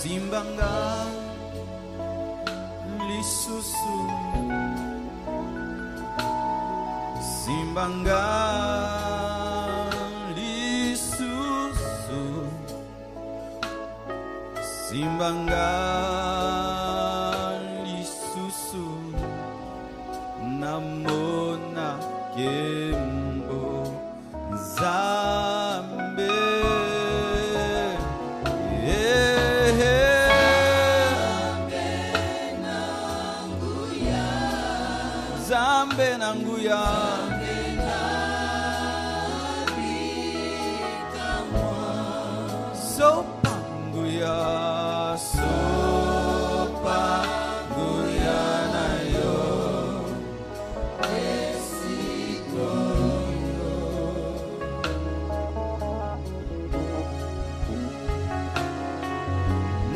Simbanga lisusu Simbanga lisusu Simbanga lisusu Namona kembo Zambe Zambe nanguya Sopa nguya Sopa nguya na yo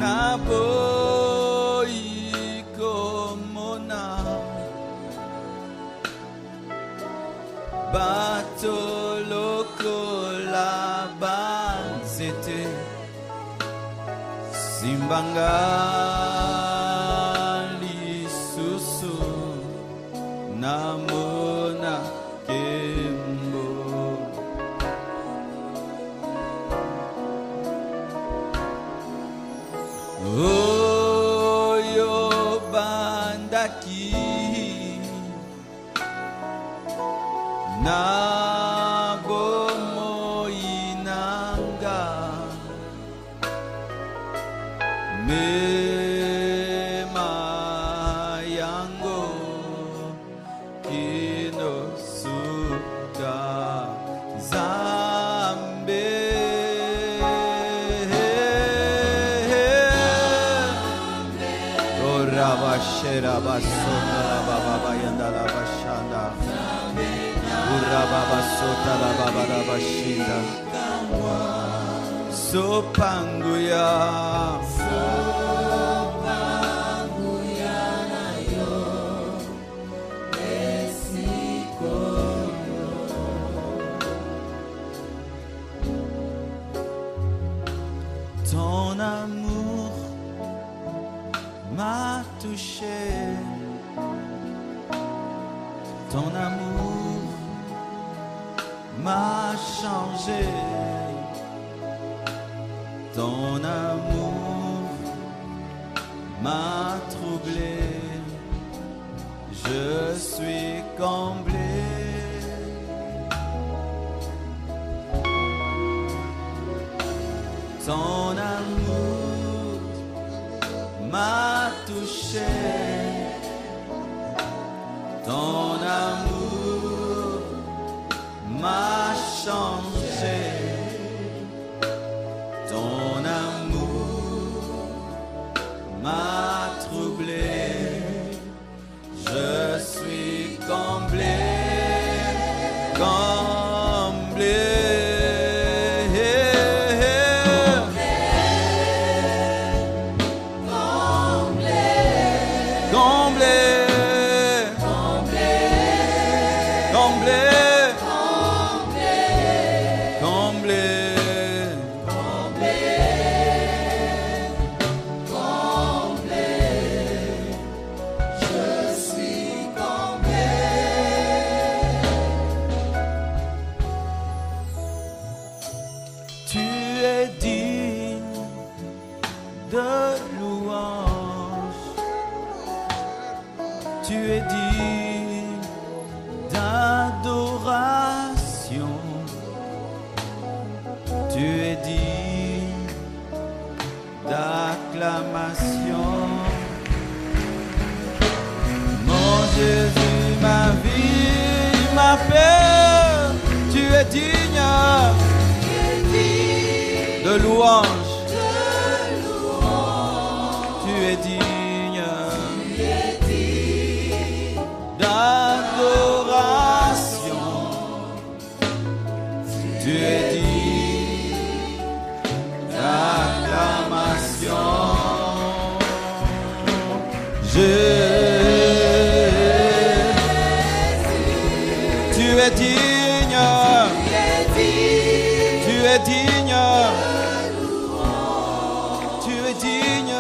Nabo Batoloko la banzete Simbanga lisusu Namona kembo Oyo bandaki Na bomo inanga Mema yango Kino suka Zambe Orava shera basona baba bayandala bashanda Urababa sota la baba la bashinda Sopanguya Sopanguya na yo Esikoyo Ton amour m'a touché Ton amour m'a changé Ton amour m'a troublé Je suis comblé Ton amour m'a touché Ton amour m'a changé Ton amour m'a troublé Je suis comblé Comblé Comblé acclamation. Mon Jésus, ma vie, ma paix, tu es digne de louange. Tu es digne d'adoration. Tu es digne d'acclamation. Tu es digne. Tu es digne. Tu es digne.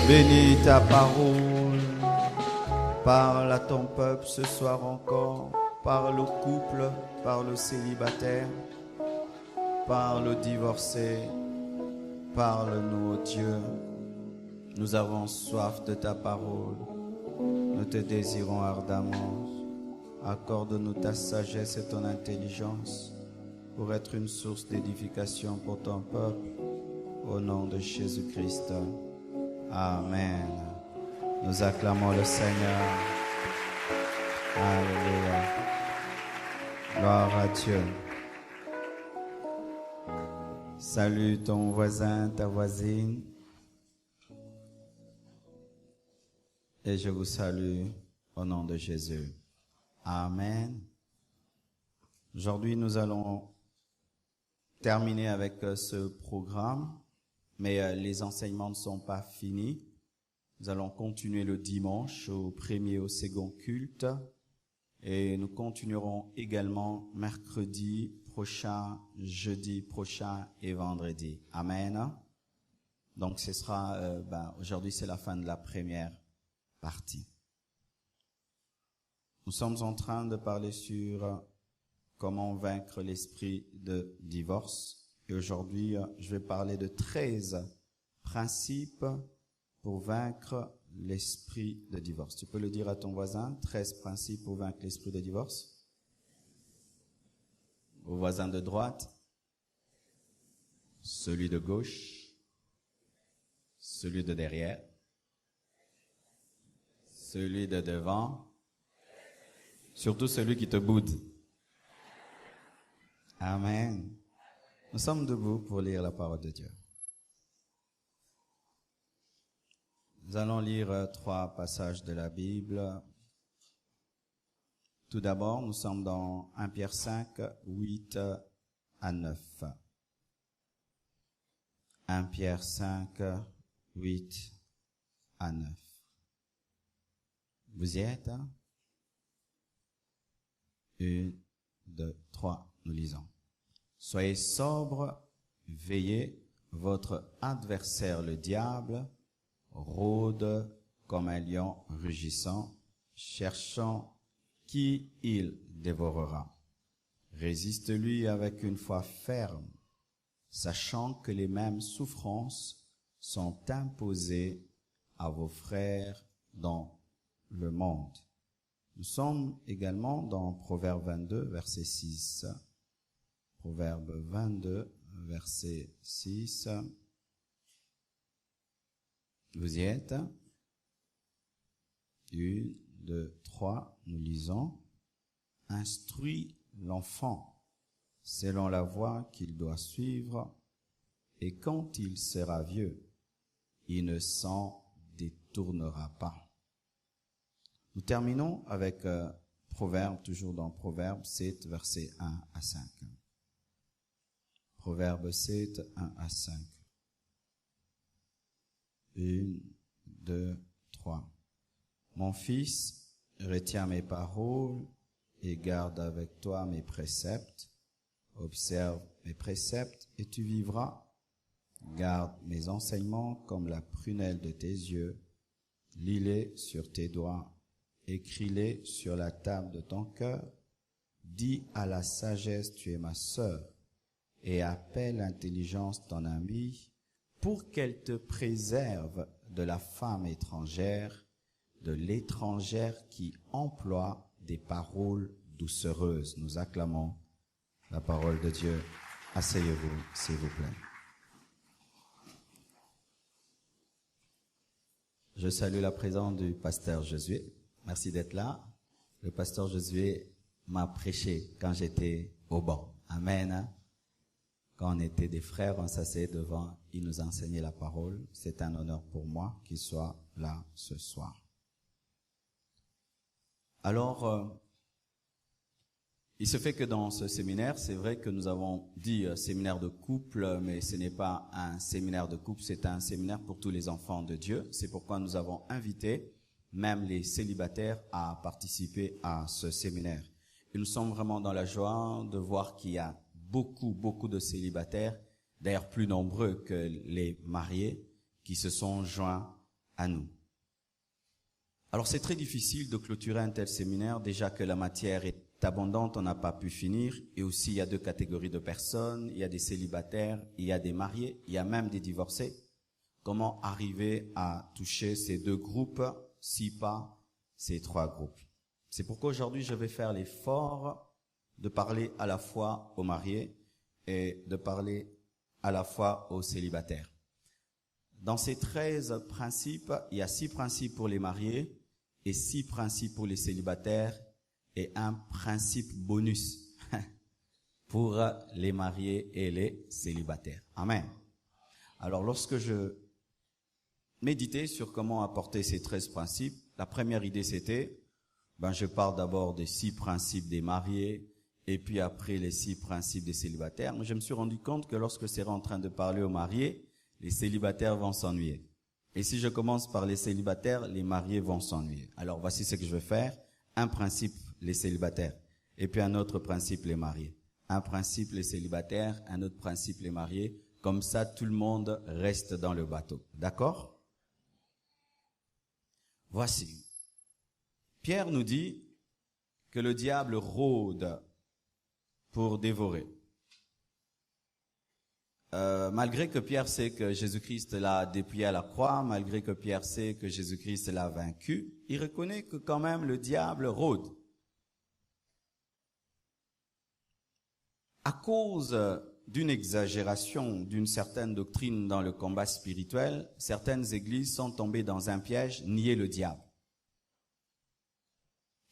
Bénis ta parole, parle à ton peuple ce soir encore, parle aux couples, parle aux célibataires, parle aux divorcés, parle-nous, ô Dieu. Nous avons soif de ta parole, nous te désirons ardemment. Accorde-nous ta sagesse et ton intelligence pour être une source d'édification pour ton peuple, au nom de Jésus-Christ. Amen. Nous acclamons le Seigneur. Alléluia. Gloire à Dieu. Salue ton voisin, ta voisine. Et je vous salue au nom de Jésus. Amen. Aujourd'hui, nous allons terminer avec ce programme. Mais les enseignements ne sont pas finis. Nous allons continuer le dimanche au premier et au second culte. Et nous continuerons également mercredi prochain, jeudi prochain et vendredi. Amen. Donc ce sera, aujourd'hui c'est la fin de la première partie. Nous sommes en train de parler sur comment vaincre l'esprit de divorce. Et aujourd'hui, je vais parler de 13 principes pour vaincre l'esprit de divorce. Tu peux le dire à ton voisin, 13 principes pour vaincre l'esprit de divorce. Au voisin de droite, celui de gauche, celui de derrière, celui de devant, surtout celui qui te boude. Amen. Nous sommes debout pour lire la parole de Dieu. Nous allons lire 3 passages de la Bible. Tout d'abord, nous sommes dans 1 Pierre 5, 8 à 9. 1 Pierre 5, 8 à 9. Vous y êtes? 1, 2, 3, nous lisons. Soyez sobres, veillez, votre adversaire le diable rôde comme un lion rugissant, cherchant qui il dévorera. Résiste-lui avec une foi ferme, sachant que les mêmes souffrances sont imposées à vos frères dans le monde. Nous sommes également dans Proverbe 22, verset 6. Proverbe 22, verset 6. Vous y êtes? 1, 2, 3, nous lisons. Instruis l'enfant selon la voie qu'il doit suivre, et quand il sera vieux, il ne s'en détournera pas. Nous terminons avec Proverbe, toujours dans Proverbe 7, versets 1 à 5. Proverbe 7, 1 à 5. 1, 2, 3. Mon fils, retiens mes paroles et garde avec toi mes préceptes. Observe mes préceptes et tu vivras. Garde mes enseignements comme la prunelle de tes yeux. Lis-les sur tes doigts. Écris-les sur la table de ton cœur. Dis à la sagesse, tu es ma sœur, et appelle l'intelligence ton ami pour qu'elle te préserve de la femme étrangère, de l'étrangère qui emploie des paroles doucereuses. Nous acclamons la parole de Dieu. Asseyez-vous, s'il vous plaît. Je salue la présence du pasteur Josué. Merci d'être là. Le pasteur Josué m'a prêché quand j'étais au banc. Amen. Quand on était des frères, on s'asseyait devant, il nous enseignait la parole. C'est un honneur pour moi qu'il soit là ce soir. Alors, il se fait que dans ce séminaire, c'est vrai que nous avons dit séminaire de couple, mais ce n'est pas un séminaire de couple, c'est un séminaire pour tous les enfants de Dieu. C'est pourquoi nous avons invité même les célibataires à participer à ce séminaire. Et nous sommes vraiment dans la joie de voir qu'il y a beaucoup de célibataires, d'ailleurs plus nombreux que les mariés, qui se sont joints à nous. Alors c'est très difficile de clôturer un tel séminaire, déjà que la matière est abondante, on n'a pas pu finir, et aussi il y a deux catégories de personnes, il y a des célibataires, il y a des mariés, il y a même des divorcés. Comment arriver à toucher ces deux groupes, si pas ces trois groupes? C'est pourquoi aujourd'hui je vais faire l'effort de parler à la fois aux mariés et de parler à la fois aux célibataires. Dans ces 13 principes, il y a 6 principes pour les mariés et 6 principes pour les célibataires et un principe bonus pour les mariés et les célibataires. Amen. Alors lorsque je méditais sur comment apporter ces 13 principes, la première idée c'était, je parle d'abord des 6 principes des mariés et puis après les 6 principes des célibataires. Mais je me suis rendu compte que lorsque c'est en train de parler aux mariés, les célibataires vont s'ennuyer. Et si je commence par les célibataires, les mariés vont s'ennuyer. Alors voici ce que je vais faire. Un principe, les célibataires. Et puis un autre principe, les mariés. Un principe, les célibataires. Un autre principe, les mariés. Comme ça, tout le monde reste dans le bateau. D'accord? Voici. Pierre nous dit que le diable rôde pour dévorer. Malgré que Pierre sait que Jésus-Christ l'a dépouillé à la croix, malgré que Pierre sait que Jésus-Christ l'a vaincu, il reconnaît que quand même le diable rôde. À cause d'une exagération d'une certaine doctrine dans le combat spirituel, certaines églises sont tombées dans un piège, nier le diable.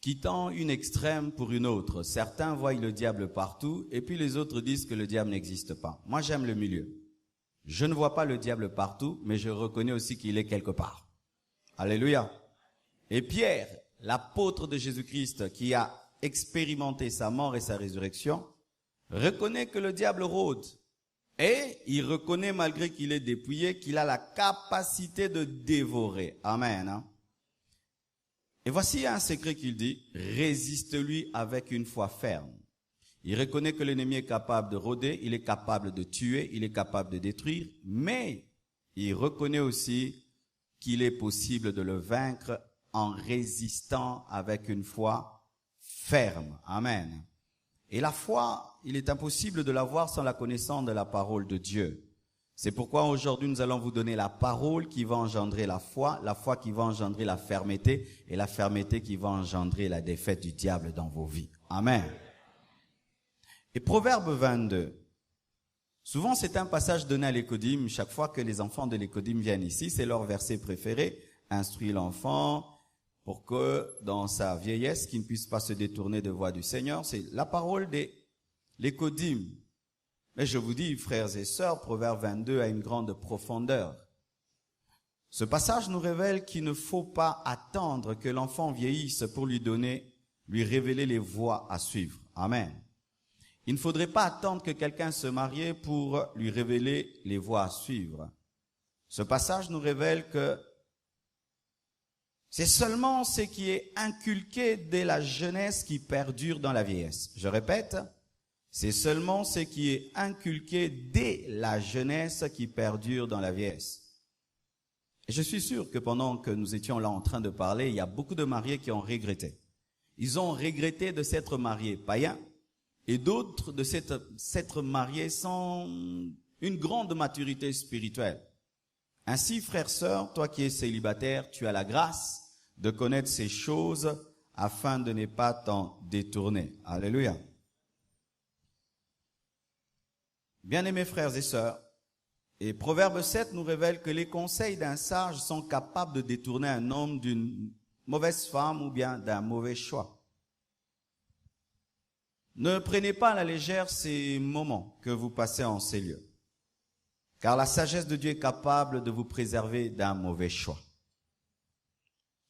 Quittant une extrême pour une autre. Certains voient le diable partout et puis les autres disent que le diable n'existe pas. Moi, j'aime le milieu. Je ne vois pas le diable partout, mais je reconnais aussi qu'il est quelque part. Alléluia. Et Pierre, l'apôtre de Jésus-Christ qui a expérimenté sa mort et sa résurrection, reconnaît que le diable rôde. Et il reconnaît, malgré qu'il est dépouillé, qu'il a la capacité de dévorer. Amen. Hein? Et voici un secret qu'il dit, résiste-lui avec une foi ferme. Il reconnaît que l'ennemi est capable de rôder, il est capable de tuer, il est capable de détruire, mais il reconnaît aussi qu'il est possible de le vaincre en résistant avec une foi ferme. Amen. Et la foi, il est impossible de l'avoir sans la connaissance de la parole de Dieu. C'est pourquoi aujourd'hui nous allons vous donner la parole qui va engendrer la foi qui va engendrer la fermeté et la fermeté qui va engendrer la défaite du diable dans vos vies. Amen. Et Proverbe 22. Souvent c'est un passage donné à l'écodim. Chaque fois que les enfants de l'écodim viennent ici, c'est leur verset préféré. Instruis l'enfant pour que dans sa vieillesse, qu'il ne puisse pas se détourner de voie du Seigneur. C'est la parole de l'écodim. Mais je vous dis, frères et sœurs, Proverbe 22 a une grande profondeur. Ce passage nous révèle qu'il ne faut pas attendre que l'enfant vieillisse pour lui révéler les voies à suivre. Amen. Il ne faudrait pas attendre que quelqu'un se marie pour lui révéler les voies à suivre. Ce passage nous révèle que c'est seulement ce qui est inculqué dès la jeunesse qui perdure dans la vieillesse. Je répète. C'est seulement ce qui est inculqué dès la jeunesse qui perdure dans la vieillesse. Et je suis sûr que pendant que nous étions là en train de parler, il y a beaucoup de mariés qui ont regretté. Ils ont regretté de s'être mariés païens. et d'autres de s'être mariés sans une grande maturité spirituelle. Ainsi, frère, sœur, toi qui es célibataire, tu as la grâce de connaître ces choses afin de ne pas t'en détourner. Alléluia. Bien-aimés frères et sœurs, et Proverbe 7 nous révèle que les conseils d'un sage sont capables de détourner un homme d'une mauvaise femme ou bien d'un mauvais choix. Ne prenez pas à la légère ces moments que vous passez en ces lieux, car la sagesse de Dieu est capable de vous préserver d'un mauvais choix.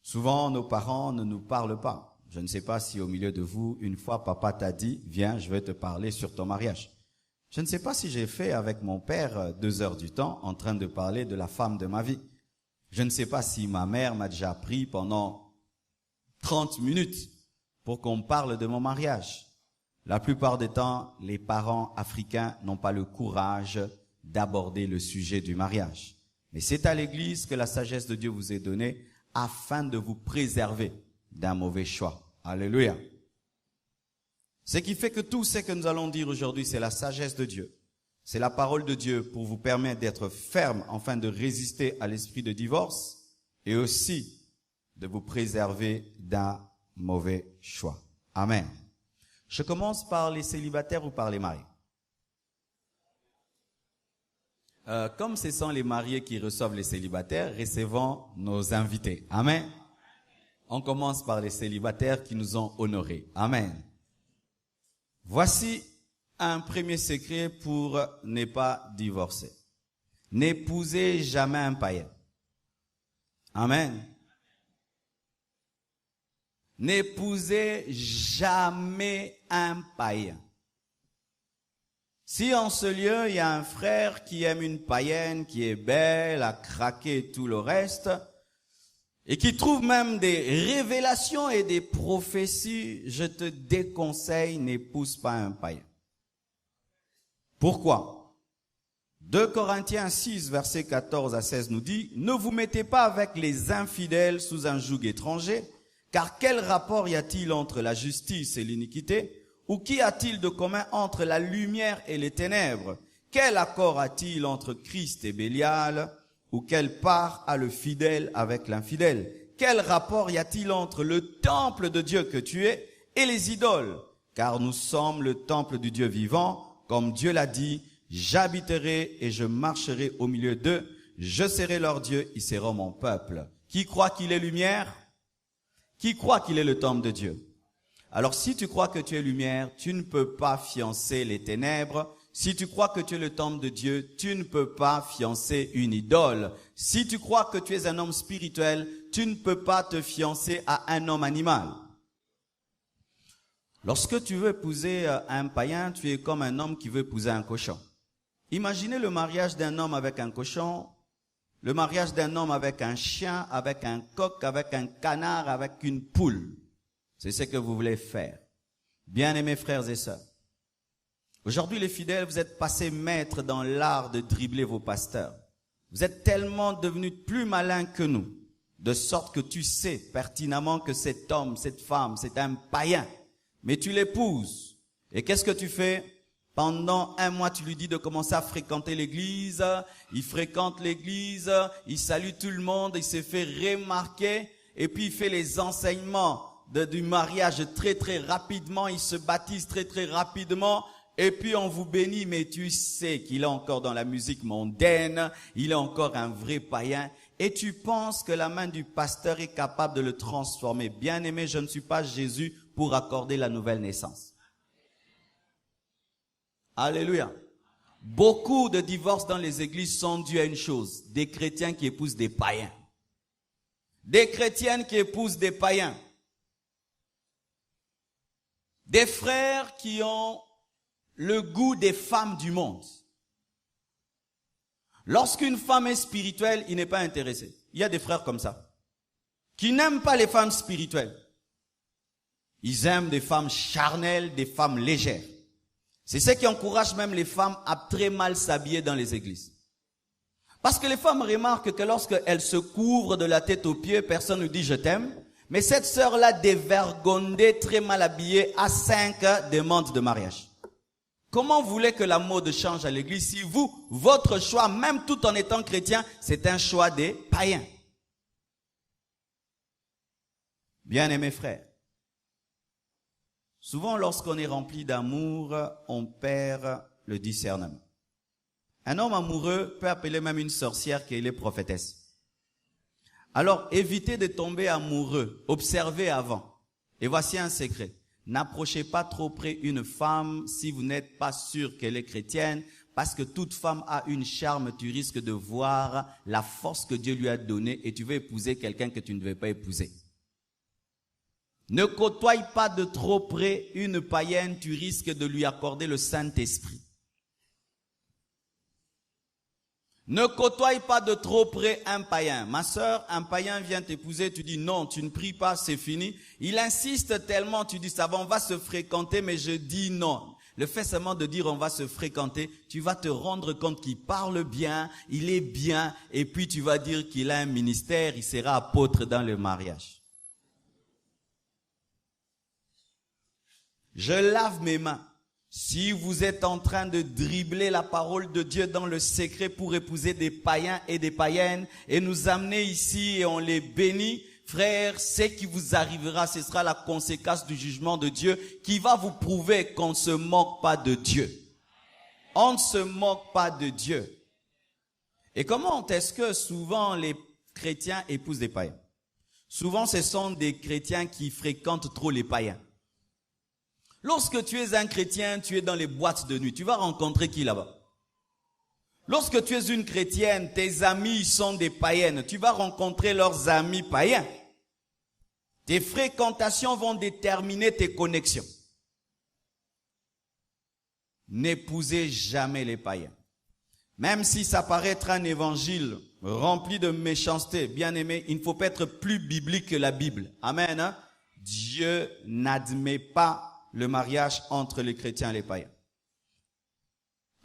Souvent, nos parents ne nous parlent pas. Je ne sais pas si au milieu de vous, une fois, papa t'a dit, viens, je vais te parler sur ton mariage. Je ne sais pas si j'ai fait avec mon père 2 heures du temps en train de parler de la femme de ma vie. Je ne sais pas si ma mère m'a déjà pris pendant 30 minutes pour qu'on parle de mon mariage. La plupart des temps, les parents africains n'ont pas le courage d'aborder le sujet du mariage. Mais c'est à l'église que la sagesse de Dieu vous est donnée afin de vous préserver d'un mauvais choix. Alléluia. Ce qui fait que tout ce que nous allons dire aujourd'hui, c'est la sagesse de Dieu. C'est la parole de Dieu pour vous permettre d'être ferme afin de résister à l'esprit de divorce et aussi de vous préserver d'un mauvais choix. Amen. Je commence par les célibataires ou par les mariés. Comme ce sont les mariés qui reçoivent les célibataires, recevons nos invités. Amen. On commence par les célibataires qui nous ont honorés. Amen. Voici un premier secret pour ne pas divorcer. N'épousez jamais un païen. Amen. N'épousez jamais un païen. Si en ce lieu, il y a un frère qui aime une païenne, qui est belle, a craqué tout le reste, et qui trouve même des révélations et des prophéties, je te déconseille, n'épouse pas un païen. Pourquoi? 2 Corinthiens 6, versets 14 à 16 nous dit, « Ne vous mettez pas avec les infidèles sous un joug étranger, car quel rapport y a-t-il entre la justice et l'iniquité? Ou qu'y a-t-il de commun entre la lumière et les ténèbres? Quel accord a-t-il entre Christ et Bélial? Ou quelle part a le fidèle avec l'infidèle? Quel rapport y a-t-il entre le temple de Dieu que tu es et les idoles? Car nous sommes le temple du Dieu vivant, comme Dieu l'a dit, j'habiterai et je marcherai au milieu d'eux, je serai leur Dieu, ils seront mon peuple. Qui croit qu'il est lumière? Qui croit qu'il est le temple de Dieu? Alors si tu crois que tu es lumière, tu ne peux pas fiancer les ténèbres. Si tu crois que tu es le temple de Dieu, tu ne peux pas fiancer une idole. Si tu crois que tu es un homme spirituel, tu ne peux pas te fiancer à un homme animal. Lorsque tu veux épouser un païen, tu es comme un homme qui veut épouser un cochon. Imaginez le mariage d'un homme avec un cochon, le mariage d'un homme avec un chien, avec un coq, avec un canard, avec une poule. C'est ce que vous voulez faire. Bien-aimés frères et sœurs, aujourd'hui les fidèles, vous êtes passés maîtres dans l'art de dribbler vos pasteurs. Vous êtes tellement devenus plus malins que nous, de sorte que tu sais pertinemment que cet homme, cette femme, c'est un païen. Mais tu l'épouses. Et qu'est-ce que tu fais? Pendant 1 mois, tu lui dis de commencer à fréquenter l'église. Il fréquente l'église, il salue tout le monde, il se fait remarquer. Et puis il fait les enseignements du mariage très rapidement. Il se baptise très rapidement. Et puis on vous bénit, mais tu sais qu'il est encore dans la musique mondaine. Il est encore un vrai païen. Et tu penses que la main du pasteur est capable de le transformer. Bien-aimé, je ne suis pas Jésus pour accorder la nouvelle naissance. Alléluia. Beaucoup de divorces dans les églises sont dus à une chose. Des chrétiens qui épousent des païens. Des chrétiennes qui épousent des païens. Des frères qui ont le goût des femmes du monde. Lorsqu'une femme est spirituelle, il n'est pas intéressé. Il y a des frères comme ça, qui n'aiment pas les femmes spirituelles. Ils aiment des femmes charnelles, des femmes légères. C'est ce qui encourage même les femmes à très mal s'habiller dans les églises. Parce que les femmes remarquent que lorsqu'elles se couvrent de la tête aux pieds, personne ne dit je t'aime. Mais cette sœur-là, dévergondée, très mal habillée, a 5 demandes de mariage. Comment vous voulez que la mode change à l'église si vous, votre choix, même tout en étant chrétien, c'est un choix des païens? Bien-aimés frères, souvent lorsqu'on est rempli d'amour, on perd le discernement. Un homme amoureux peut appeler même une sorcière qu'elle est prophétesse. Alors, évitez de tomber amoureux, observez avant. Et voici un secret. N'approchez pas trop près une femme si vous n'êtes pas sûr qu'elle est chrétienne, parce que toute femme a une charme, tu risques de voir la force que Dieu lui a donnée et tu veux épouser quelqu'un que tu ne devais pas épouser. Ne côtoie pas de trop près une païenne, tu risques de lui accorder le Saint-Esprit. Ne côtoie pas de trop près un païen. Ma sœur, un païen vient t'épouser, tu dis non, tu ne pries pas, c'est fini. Il insiste tellement, tu dis ça va, on va se fréquenter, mais je dis non. Le fait seulement de dire on va se fréquenter, tu vas te rendre compte qu'il parle bien, il est bien, et puis tu vas dire qu'il a un ministère, il sera apôtre dans le mariage. Je lave mes mains. Si vous êtes en train de dribbler la parole de Dieu dans le secret pour épouser des païens et des païennes et nous amener ici et on les bénit, frères, ce qui vous arrivera, ce sera la conséquence du jugement de Dieu qui va vous prouver qu'on ne se moque pas de Dieu. On ne se moque pas de Dieu. Et comment est-ce que souvent les chrétiens épousent des païens? Souvent, ce sont des chrétiens qui fréquentent trop les païens. Lorsque tu es un chrétien, tu es dans les boîtes de nuit. Tu vas rencontrer qui là-bas? Lorsque tu es une chrétienne, tes amis sont des païennes. Tu vas rencontrer leurs amis païens. Tes fréquentations vont déterminer tes connexions. N'épousez jamais les païens. Même si ça paraît être un évangile rempli de méchanceté, bien aimé, il ne faut pas être plus biblique que la Bible. Amen. Hein? Dieu n'admet pas le mariage entre les chrétiens et les païens.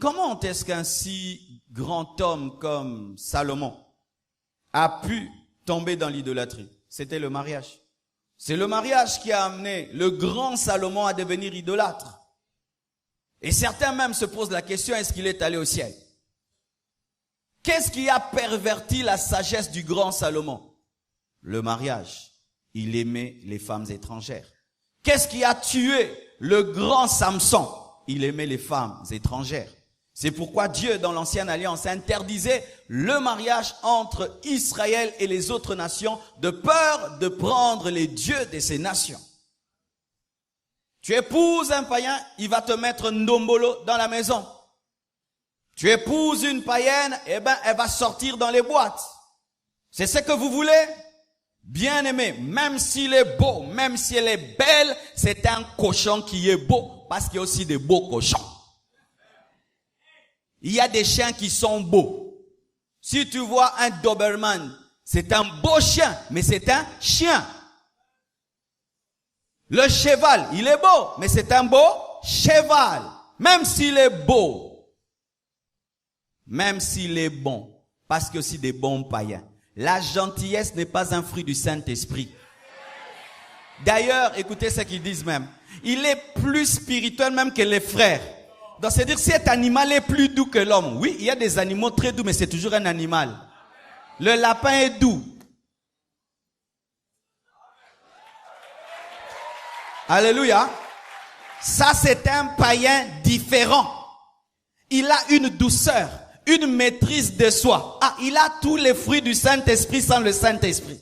Comment est-ce qu'un si grand homme comme Salomon a pu tomber dans l'idolâtrie? C'était le mariage. C'est le mariage qui a amené le grand Salomon à devenir idolâtre. Et certains même se posent la question, est-ce qu'il est allé au ciel? Qu'est-ce qui a perverti la sagesse du grand Salomon? Le mariage. Il aimait les femmes étrangères. Qu'est-ce qui a tué le grand Samson? Il aimait les femmes étrangères. C'est pourquoi Dieu, dans l'Ancienne Alliance, interdisait le mariage entre Israël et les autres nations de peur de prendre les dieux de ces nations. Tu épouses un païen, il va te mettre ndombolo dans la maison. Tu épouses une païenne, eh ben, elle va sortir dans les boîtes. C'est ce que vous voulez? Bien-aimé, même s'il est beau, même si elle est belle, c'est un cochon qui est beau, parce qu'il y a aussi des beaux cochons. Il y a des chiens qui sont beaux. Si tu vois un Doberman, c'est un beau chien, mais c'est un chien. Le cheval, il est beau, mais c'est un beau cheval. Même s'il est beau, même s'il est bon, parce qu'il y a aussi des bons païens. La gentillesse n'est pas un fruit du Saint-Esprit. D'ailleurs, écoutez ce qu'ils disent même. Il est plus spirituel même que les frères. Donc, c'est-à-dire, cet animal est plus doux que l'homme. Oui, il y a des animaux très doux, mais c'est toujours un animal. Le lapin est doux. Alléluia. Ça, c'est un païen différent. Il a une douceur, une maîtrise de soi. Ah, il a tous les fruits du Saint-Esprit sans le Saint-Esprit.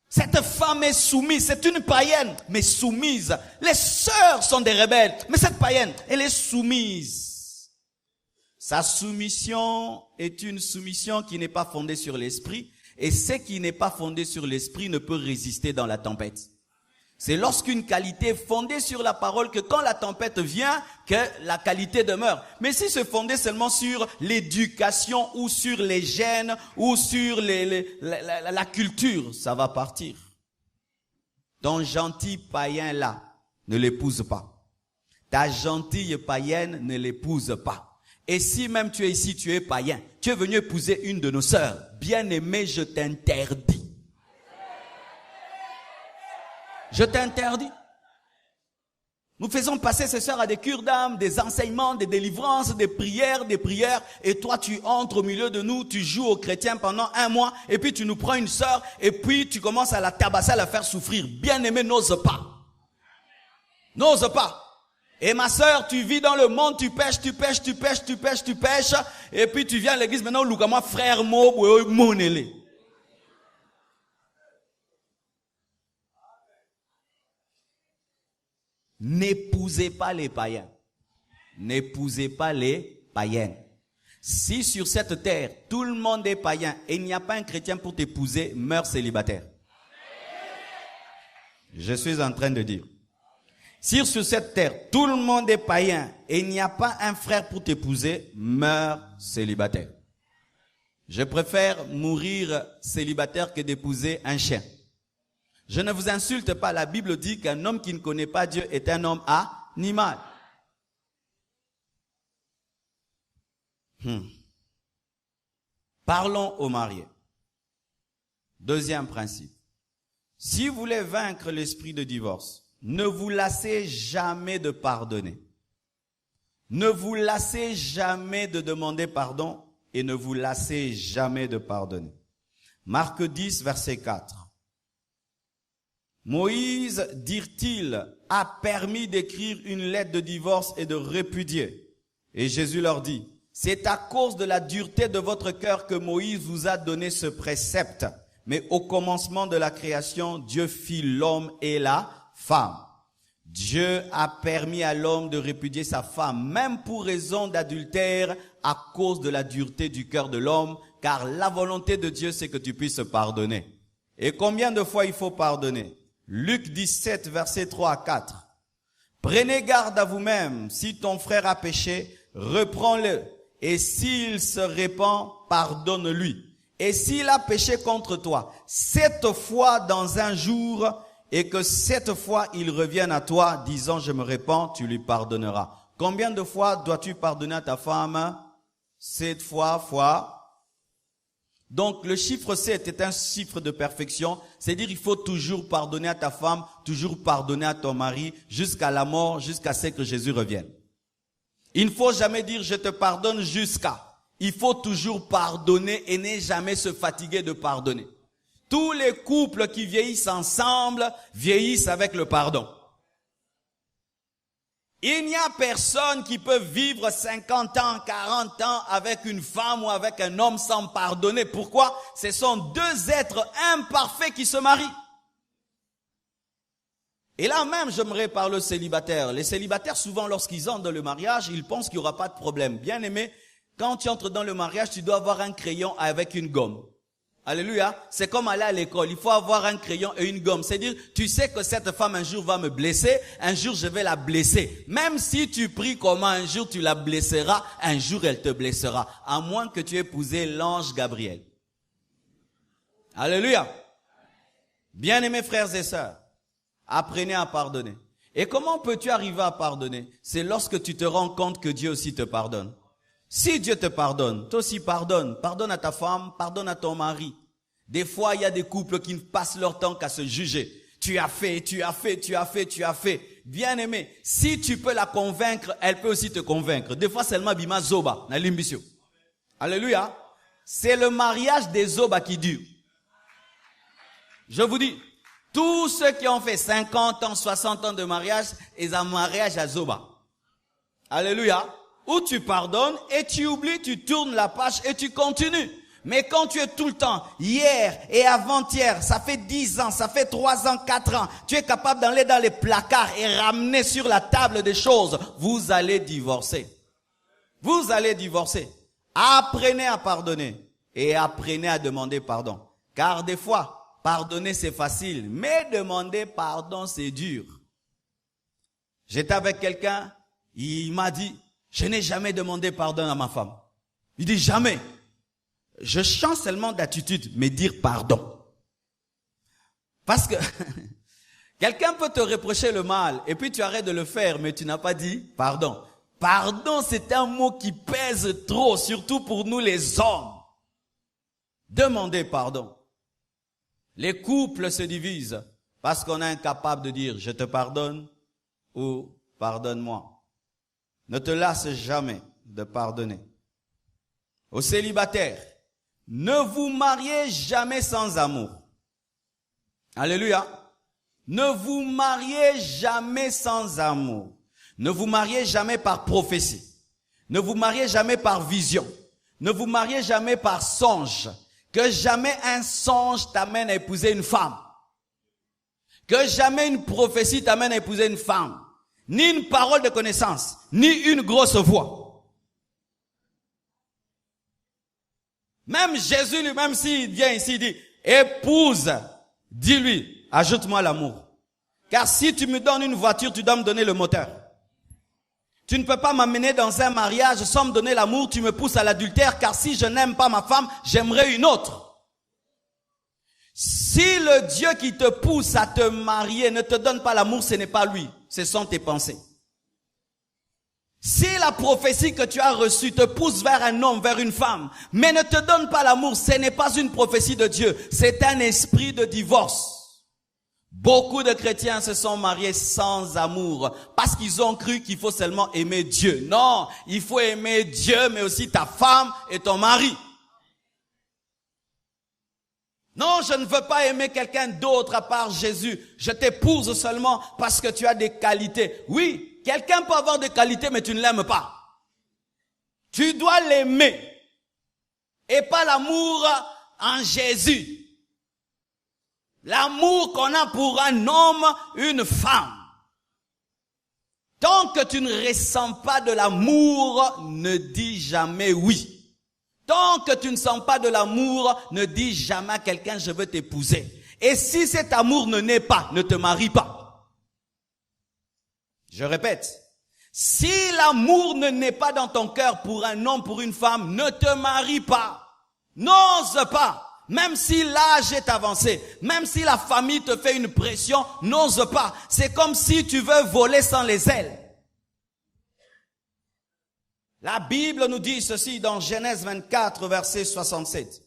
Cette femme est soumise, c'est une païenne, mais soumise. Les sœurs sont des rebelles, mais cette païenne, elle est soumise. Sa soumission est une soumission qui n'est pas fondée sur l'esprit, et ce qui n'est pas fondé sur l'esprit ne peut résister dans la tempête. C'est lorsqu'une qualité est fondée sur la parole que quand la tempête vient, que la qualité demeure. Mais si c'est fondé seulement sur l'éducation ou sur les gènes ou sur la culture, ça va partir. Ton gentil païen là, ne l'épouse pas. Ta gentille païenne ne l'épouse pas. Et si même tu es ici, tu es païen, tu es venu épouser une de nos sœurs, bien-aimée, je t'interdis. Je t'interdis. Nous faisons passer ces sœurs à des cures d'âme, des enseignements, des délivrances, des prières, et toi tu entres au milieu de nous, tu joues aux chrétiens pendant 1 mois, et puis tu nous prends une sœur, et puis tu commences à la tabasser, à la faire souffrir. Bien-aimé, n'ose pas. N'ose pas. Et ma sœur, tu vis dans le monde, tu pêches, et puis tu viens à l'église, maintenant, loukama frère monélé. N'épousez pas les païens. N'épousez pas les païennes. Si sur cette terre, tout le monde est païen et il n'y a pas un chrétien pour t'épouser, meurs célibataire. Je suis en train de dire. Si sur cette terre, tout le monde est païen et il n'y a pas un frère pour t'épouser, meurs célibataire. Je préfère mourir célibataire que d'épouser un chien. Je ne vous insulte pas, la Bible dit qu'un homme qui ne connaît pas Dieu est un homme animal. Parlons aux mariés. Deuxième principe. Si vous voulez vaincre l'esprit de divorce, ne vous lassez jamais de pardonner. Ne vous lassez jamais de demander pardon et ne vous lassez jamais de pardonner. Marc 10, verset 4. Moïse, dirent-ils, a permis d'écrire une lettre de divorce et de répudier. Et Jésus leur dit, c'est à cause de la dureté de votre cœur que Moïse vous a donné ce précepte. Mais au commencement de la création, Dieu fit l'homme et la femme. Dieu a permis à l'homme de répudier sa femme, même pour raison d'adultère, à cause de la dureté du cœur de l'homme, car la volonté de Dieu, c'est que tu puisses pardonner. Et combien de fois il faut pardonner? Luc 17, versets 3 à 4. Prenez garde à vous-même, si ton frère a péché, reprends-le, et s'il se répand, pardonne-lui. Et s'il a péché contre toi 7 fois dans un jour, et que 7 fois il revienne à toi, disant je me répands, tu lui pardonneras. Combien de fois dois-tu pardonner à ta femme? 7 fois. Donc le chiffre 7 est un chiffre de perfection, c'est-à-dire il faut toujours pardonner à ta femme, toujours pardonner à ton mari, jusqu'à la mort, jusqu'à ce que Jésus revienne. Il ne faut jamais dire je te pardonne jusqu'à. Il faut toujours pardonner et ne jamais se fatiguer de pardonner. Tous les couples qui vieillissent ensemble vieillissent avec le pardon. Il n'y a personne qui peut vivre 50 ans, 40 ans avec une femme ou avec un homme sans pardonner. Pourquoi? Ce sont deux êtres imparfaits qui se marient. Et là même, j'aimerais parler aux célibataires. Les célibataires, souvent, lorsqu'ils entrent dans le mariage, ils pensent qu'il n'y aura pas de problème. Bien aimé, quand tu entres dans le mariage, tu dois avoir un crayon avec une gomme. Alléluia. C'est comme aller à l'école. Il faut avoir un crayon et une gomme. C'est-à-dire, tu sais que cette femme un jour va me blesser, un jour je vais la blesser. Même si tu pries comment un jour tu la blesseras, un jour elle te blessera. À moins que tu aies épousé l'ange Gabriel. Alléluia. Bien-aimés frères et sœurs, apprenez à pardonner. Et comment peux-tu arriver à pardonner? C'est lorsque tu te rends compte que Dieu aussi te pardonne. Si Dieu te pardonne, toi aussi pardonne. Pardonne à ta femme, pardonne à ton mari. Des fois, il y a des couples qui ne passent leur temps qu'à se juger. Tu as fait. Bien aimé, si tu peux la convaincre, elle peut aussi te convaincre. Des fois, seulement bima zoba, na limbisio. Alléluia. C'est le mariage des zoba qui dure. Je vous dis, tous ceux qui ont fait 50 ans, 60 ans de mariage, ils ont un mariage à zoba. Alléluia. Où tu pardonnes et tu oublies, tu tournes la page et tu continues. Mais quand tu es tout le temps, hier et avant-hier, ça fait 10 ans, ça fait 3 ans, 4 ans, tu es capable d'aller dans les placards et ramener sur la table des choses, vous allez divorcer. Vous allez divorcer. Apprenez à pardonner et apprenez à demander pardon. Car des fois, pardonner c'est facile, mais demander pardon c'est dur. J'étais avec quelqu'un, il m'a dit, je n'ai jamais demandé pardon à ma femme. Il dit jamais. Je change seulement d'attitude, mais dire pardon. Parce que quelqu'un peut te reprocher le mal et puis tu arrêtes de le faire, mais tu n'as pas dit pardon. Pardon, c'est un mot qui pèse trop, surtout pour nous les hommes. Demandez pardon. Les couples se divisent parce qu'on est incapable de dire je te pardonne ou pardonne-moi. Ne te lasse jamais de pardonner. Aux célibataires, ne vous mariez jamais sans amour. Alléluia. Ne vous mariez jamais sans amour. Ne vous mariez jamais par prophétie. Ne vous mariez jamais par vision. Ne vous mariez jamais par songe. Que jamais un songe t'amène à épouser une femme. Que jamais une prophétie t'amène à épouser une femme. Ni une parole de connaissance, ni une grosse voix. Même Jésus lui-même, s'il vient ici, il dit, épouse, dis-lui, ajoute-moi l'amour. Car si tu me donnes une voiture, tu dois me donner le moteur. Tu ne peux pas m'amener dans un mariage sans me donner l'amour, tu me pousses à l'adultère, car si je n'aime pas ma femme, j'aimerais une autre. Si le Dieu qui te pousse à te marier ne te donne pas l'amour, ce n'est pas lui, ce sont tes pensées. Si la prophétie que tu as reçue te pousse vers un homme, vers une femme, mais ne te donne pas l'amour, ce n'est pas une prophétie de Dieu, c'est un esprit de divorce. Beaucoup de chrétiens se sont mariés sans amour parce qu'ils ont cru qu'il faut seulement aimer Dieu. Non, il faut aimer Dieu, mais aussi ta femme et ton mari. Non, je ne veux pas aimer quelqu'un d'autre à part Jésus. Je t'épouse seulement parce que tu as des qualités. Oui, quelqu'un peut avoir des qualités, mais tu ne l'aimes pas. Tu dois l'aimer. Et pas l'amour en Jésus. L'amour qu'on a pour un homme, une femme. Tant que tu ne ressens pas de l'amour, ne dis jamais oui. Tant que tu ne sens pas de l'amour, ne dis jamais à quelqu'un, je veux t'épouser. Et si cet amour ne naît pas, ne te marie pas. Je répète, si l'amour ne naît pas dans ton cœur pour un homme, pour une femme, ne te marie pas. N'ose pas. Même si l'âge est avancé, même si la famille te fait une pression, n'ose pas. C'est comme si tu veux voler sans les ailes. La Bible nous dit ceci dans Genèse 24, verset 67.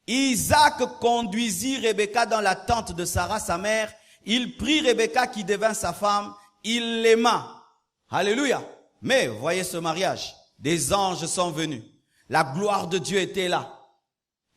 Isaac conduisit Rebecca dans la tente de Sarah, sa mère. Il prit Rebecca qui devint sa femme. Il l'aima. Alléluia. Mais voyez ce mariage. Des anges sont venus. La gloire de Dieu était là.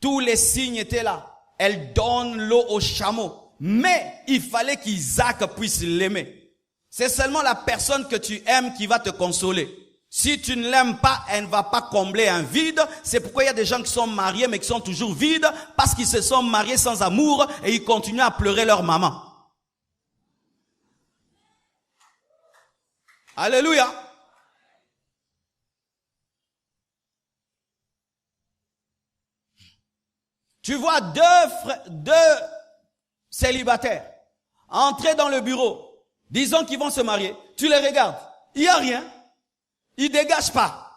Tous les signes étaient là. Elle donne l'eau au chameau. Mais il fallait qu'Isaac puisse l'aimer. C'est seulement la personne que tu aimes qui va te consoler. Si tu ne l'aimes pas, elle ne va pas combler un vide. C'est pourquoi il y a des gens qui sont mariés mais qui sont toujours vides parce qu'ils se sont mariés sans amour et ils continuent à pleurer leur maman. Alléluia. Tu vois deux célibataires entrer dans le bureau, disons qu'ils vont se marier. Tu les regardes, il n'y a rien. Ils dégagent pas.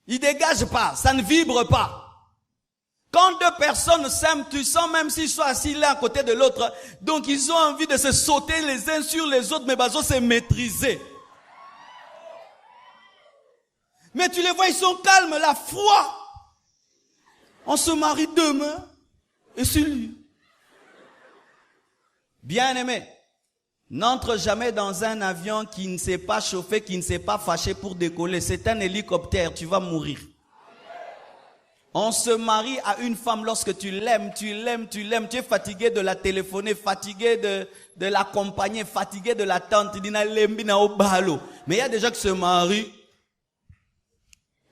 Ils dégagent pas. Ça ne vibre pas. Quand deux personnes s'aiment, tu sens même s'ils sont assis l'un à côté de l'autre. Donc ils ont envie de se sauter les uns sur les autres, mais ils se maîtriser. Mais tu les vois, ils sont calmes, la foi. On se marie demain. Et c'est lui. Bien-aimé. N'entre jamais dans un avion qui ne s'est pas chauffé, qui ne s'est pas fâché pour décoller. C'est un hélicoptère, tu vas mourir. On se marie à une femme lorsque tu l'aimes. Tu es fatigué de la téléphoner, fatigué de l'accompagner, fatigué de l'attendre. Mais il y a des gens qui se marient.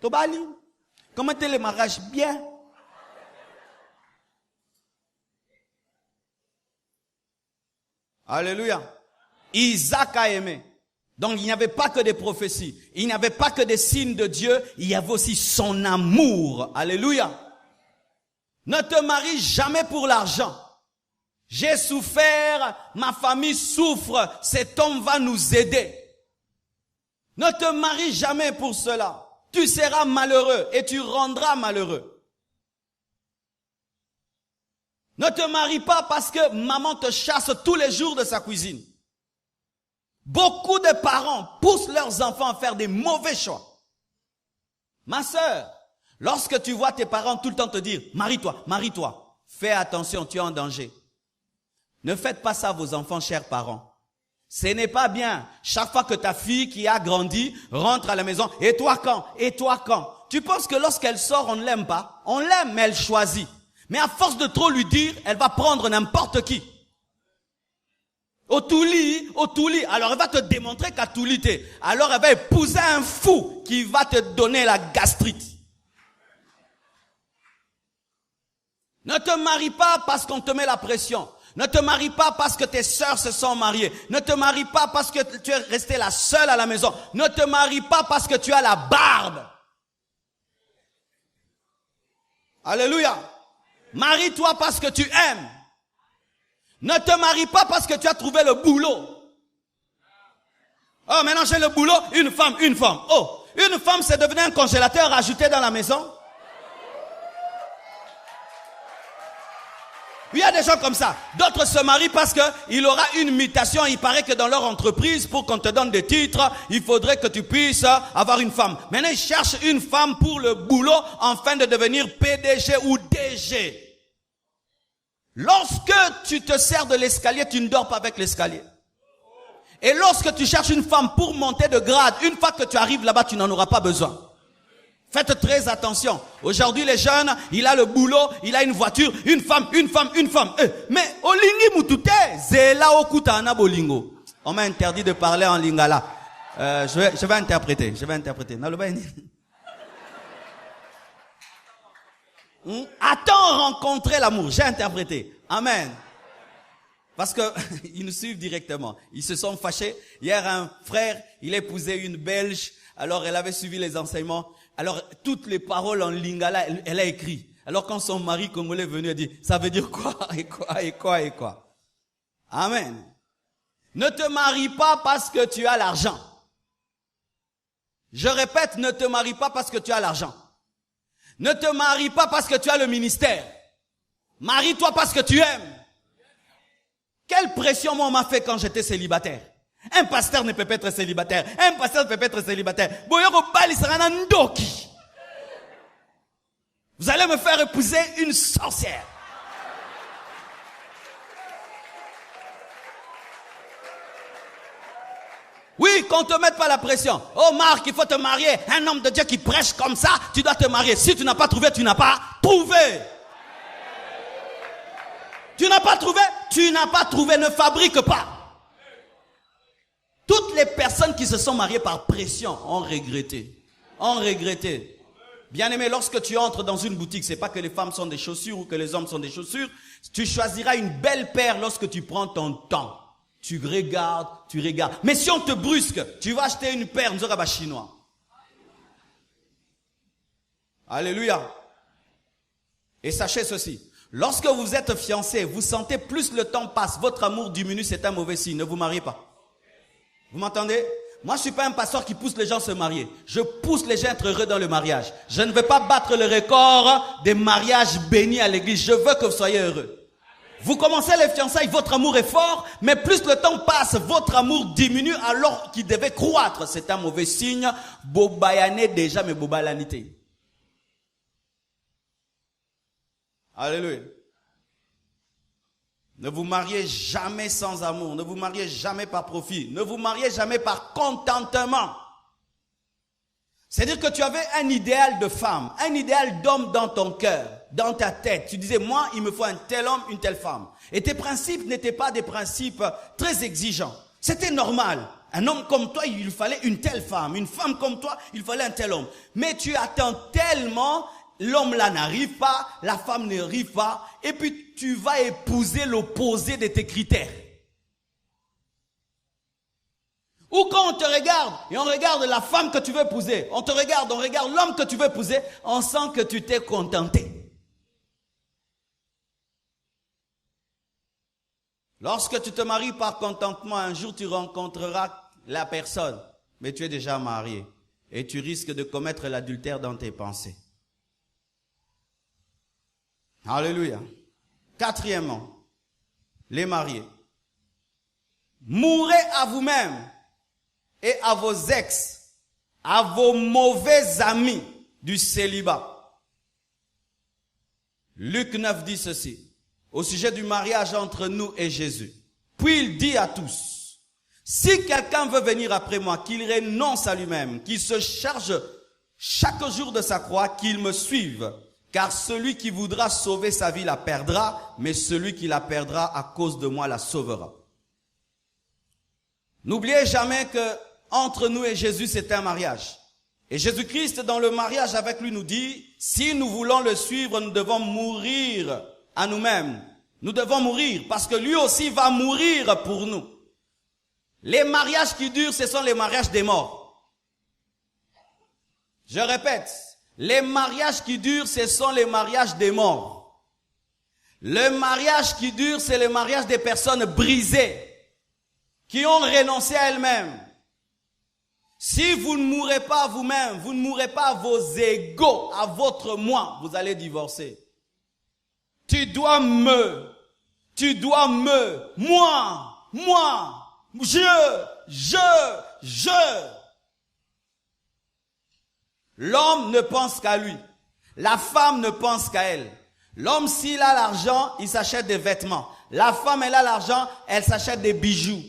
Tobali, comment était le mariage? Bien. Alléluia. Isaac a aimé. Donc il n'y avait pas que des prophéties. Il n'y avait pas que des signes de Dieu. Il y avait aussi son amour. Alléluia. Ne te marie jamais pour l'argent. J'ai souffert, ma famille souffre. Cet homme va nous aider. Ne te marie jamais pour cela. Tu seras malheureux et tu rendras malheureux. Ne te marie pas parce que maman te chasse tous les jours de sa cuisine. Beaucoup de parents poussent leurs enfants à faire des mauvais choix. Ma sœur, lorsque tu vois tes parents tout le temps te dire « Marie-toi, marie-toi », fais attention, tu es en danger. Ne faites pas ça à vos enfants, chers parents. Ce n'est pas bien. Chaque fois que ta fille qui a grandi rentre à la maison, et toi quand? Et toi quand? Tu penses que lorsqu'elle sort, on ne l'aime pas? On l'aime, mais elle choisit. Mais à force de trop lui dire, elle va prendre n'importe qui. Otuli. Alors elle va te démontrer qu'Atuli t'es. Alors elle va épouser un fou qui va te donner la gastrite. Ne te marie pas parce qu'on te met la pression. Ne te marie pas parce que tes sœurs se sont mariées. Ne te marie pas parce que tu es restée la seule à la maison. Ne te marie pas parce que tu as la barbe. Alléluia. Marie-toi parce que tu aimes. Ne te marie pas parce que tu as trouvé le boulot. Oh, maintenant j'ai le boulot, une femme. Oh, une femme c'est devenu un congélateur ajouté dans la maison. Il y a des gens comme ça. D'autres se marient parce qu'il aura une mutation. Il paraît que dans leur entreprise, pour qu'on te donne des titres, il faudrait que tu puisses avoir une femme. Maintenant, ils cherchent une femme pour le boulot afin de devenir PDG ou DG. Lorsque tu te sers de l'escalier, tu ne dors pas avec l'escalier. Et lorsque tu cherches une femme pour monter de grade, une fois que tu arrives là-bas, tu n'en auras pas besoin. Faites très attention. Aujourd'hui, les jeunes, il a le boulot, il a une voiture, une femme. Mais olingi mutute, zela okutana bolingo. On m'a interdit de parler en lingala. Je vais interpréter. Attends rencontrer l'amour. J'ai interprété. Amen. Parce que ils nous suivent directement. Ils se sont fâchés. Hier, un frère, il épousait une Belge. Alors, elle avait suivi les enseignements. Alors, toutes les paroles en lingala, elle a écrit. Alors, quand son mari congolais est venu, elle dit, ça veut dire quoi, et quoi. Amen. Ne te marie pas parce que tu as l'argent. Je répète, ne te marie pas parce que tu as l'argent. Ne te marie pas parce que tu as le ministère. Marie-toi parce que tu aimes. Quelle pression moi on m'a fait quand j'étais célibataire. Un pasteur ne peut pas être célibataire. Vous allez me faire épouser une sorcière. Oui, qu'on te mette pas la pression. Oh Marc, il faut te marier. Un homme de Dieu qui prêche comme ça, tu dois te marier. Si tu n'as pas trouvé, tu n'as pas trouvé. Tu n'as pas trouvé, ne fabrique pas. Toutes les personnes qui se sont mariées par pression ont regretté. Bien-aimé, lorsque tu entres dans une boutique, c'est pas que les femmes sont des chaussures ou que les hommes sont des chaussures. Tu choisiras une belle paire lorsque tu prends ton temps. Tu regardes. Mais si on te brusque, tu vas acheter une paire, nous aura chinois. Alléluia. Et sachez ceci. Lorsque vous êtes fiancés, vous sentez plus le temps passe, votre amour diminue, c'est un mauvais signe. Ne vous mariez pas. Vous m'entendez? Moi, je suis pas un pasteur qui pousse les gens à se marier. Je pousse les gens à être heureux dans le mariage. Je ne vais pas battre le record des mariages bénis à l'église. Je veux que vous soyez heureux. Vous commencez les fiançailles, votre amour est fort, mais plus le temps passe, votre amour diminue alors qu'il devait croître. C'est un mauvais signe. Bobayane déjà, mais bobalanité. Alléluia. Ne vous mariez jamais sans amour. Ne vous mariez jamais par profit. Ne vous mariez jamais par contentement. C'est-à-dire que tu avais un idéal de femme, un idéal d'homme dans ton cœur, dans ta tête. Tu disais, moi, il me faut un tel homme, une telle femme. Et tes principes n'étaient pas des principes très exigeants. C'était normal. Un homme comme toi, il fallait une telle femme. Une femme comme toi, il fallait un tel homme. Mais tu attends tellement, l'homme là n'arrive pas, la femme n'arrive pas, et puis tu vas épouser l'opposé de tes critères. Ou quand on te regarde, et on regarde la femme que tu veux épouser, on regarde l'homme que tu veux épouser, on sent que tu t'es contenté. Lorsque tu te maries par contentement, un jour tu rencontreras la personne, mais tu es déjà marié, et tu risques de commettre l'adultère dans tes pensées. Alléluia. Quatrièmement, les mariés. Mourrez à vous-même et à vos ex, à vos mauvais amis du célibat. Luc 9 dit ceci, au sujet du mariage entre nous et Jésus. Puis il dit à tous, Si quelqu'un veut venir après moi, qu'il renonce à lui-même, qu'il se charge chaque jour de sa croix, qu'il me suive. Car celui qui voudra sauver sa vie la perdra, mais celui qui la perdra à cause de moi la sauvera. N'oubliez jamais que entre nous et Jésus, c'est un mariage. Et Jésus-Christ, dans le mariage avec lui, nous dit, si nous voulons le suivre, nous devons mourir à nous-mêmes. Nous devons mourir parce que lui aussi va mourir pour nous. Les mariages qui durent, ce sont les mariages des morts. Je répète, les mariages qui durent, ce sont les mariages des morts. Le mariage qui dure, c'est le mariage des personnes brisées, qui ont renoncé à elles-mêmes. Si vous ne mourrez pas à vous-même, vous ne mourrez pas à vos égos, à votre moi, vous allez divorcer. Tu dois moi, je. L'homme ne pense qu'à lui. La femme ne pense qu'à elle. L'homme, s'il a l'argent, il s'achète des vêtements. La femme, elle a l'argent, elle s'achète des bijoux.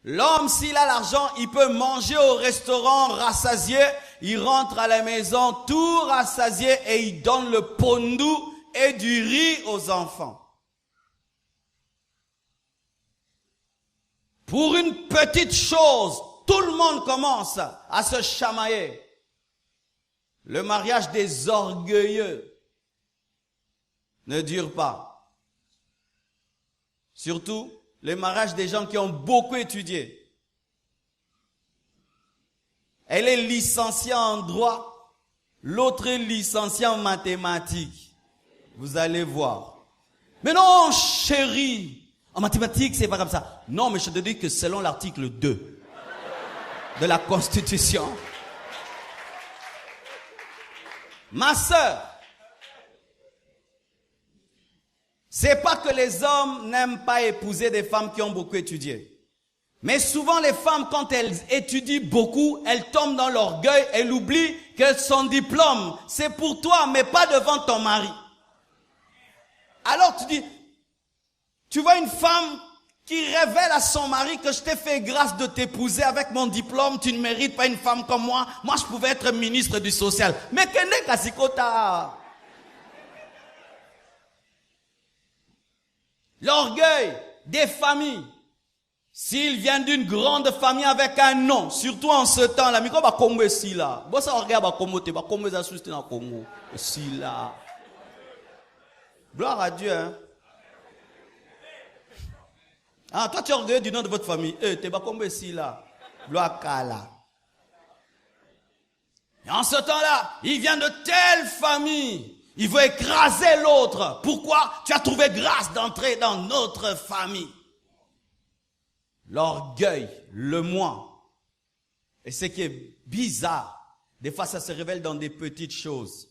L'homme, s'il a l'argent, il peut manger au restaurant rassasié. Il rentre à la maison tout rassasié et il donne le pondou et du riz aux enfants. Pour une petite chose, tout le monde commence à se chamailler. Le mariage des orgueilleux ne dure pas. Surtout, le mariage des gens qui ont beaucoup étudié. Elle est licenciée en droit, l'autre est licenciée en mathématiques. Vous allez voir. Mais non, chérie, en mathématiques, c'est pas comme ça. Non, mais je te dis que selon l'article 2 de la Constitution, ma sœur, c'est pas que les hommes n'aiment pas épouser des femmes qui ont beaucoup étudié. Mais souvent les femmes, quand elles étudient beaucoup, elles tombent dans l'orgueil, elles oublient que son diplôme, c'est pour toi, mais pas devant ton mari. Alors tu dis, tu vois une femme qui révèle à son mari que je t'ai fait grâce de t'épouser avec mon diplôme, tu ne mérites pas une femme comme moi. Moi, je pouvais être ministre du social. Mais qu'est-ce que c'est? L'orgueil des familles. S'il vient d'une grande famille avec un nom, surtout en ce temps-là, mais comment Congo est si là? Bon, ça regarde Congo, tu vas Congo est assisté dans Congo. Si là. Gloire à Dieu, hein. Ah, toi tu es orgueilleux du nom de votre famille. Eh, t'es pas Congo est si là. Gloire à là. Et en ce temps-là, il vient de telle famille. Il veut écraser l'autre. Pourquoi? Tu as trouvé grâce d'entrer dans notre famille. L'orgueil, le moi. Et ce qui est bizarre, des fois ça se révèle dans des petites choses.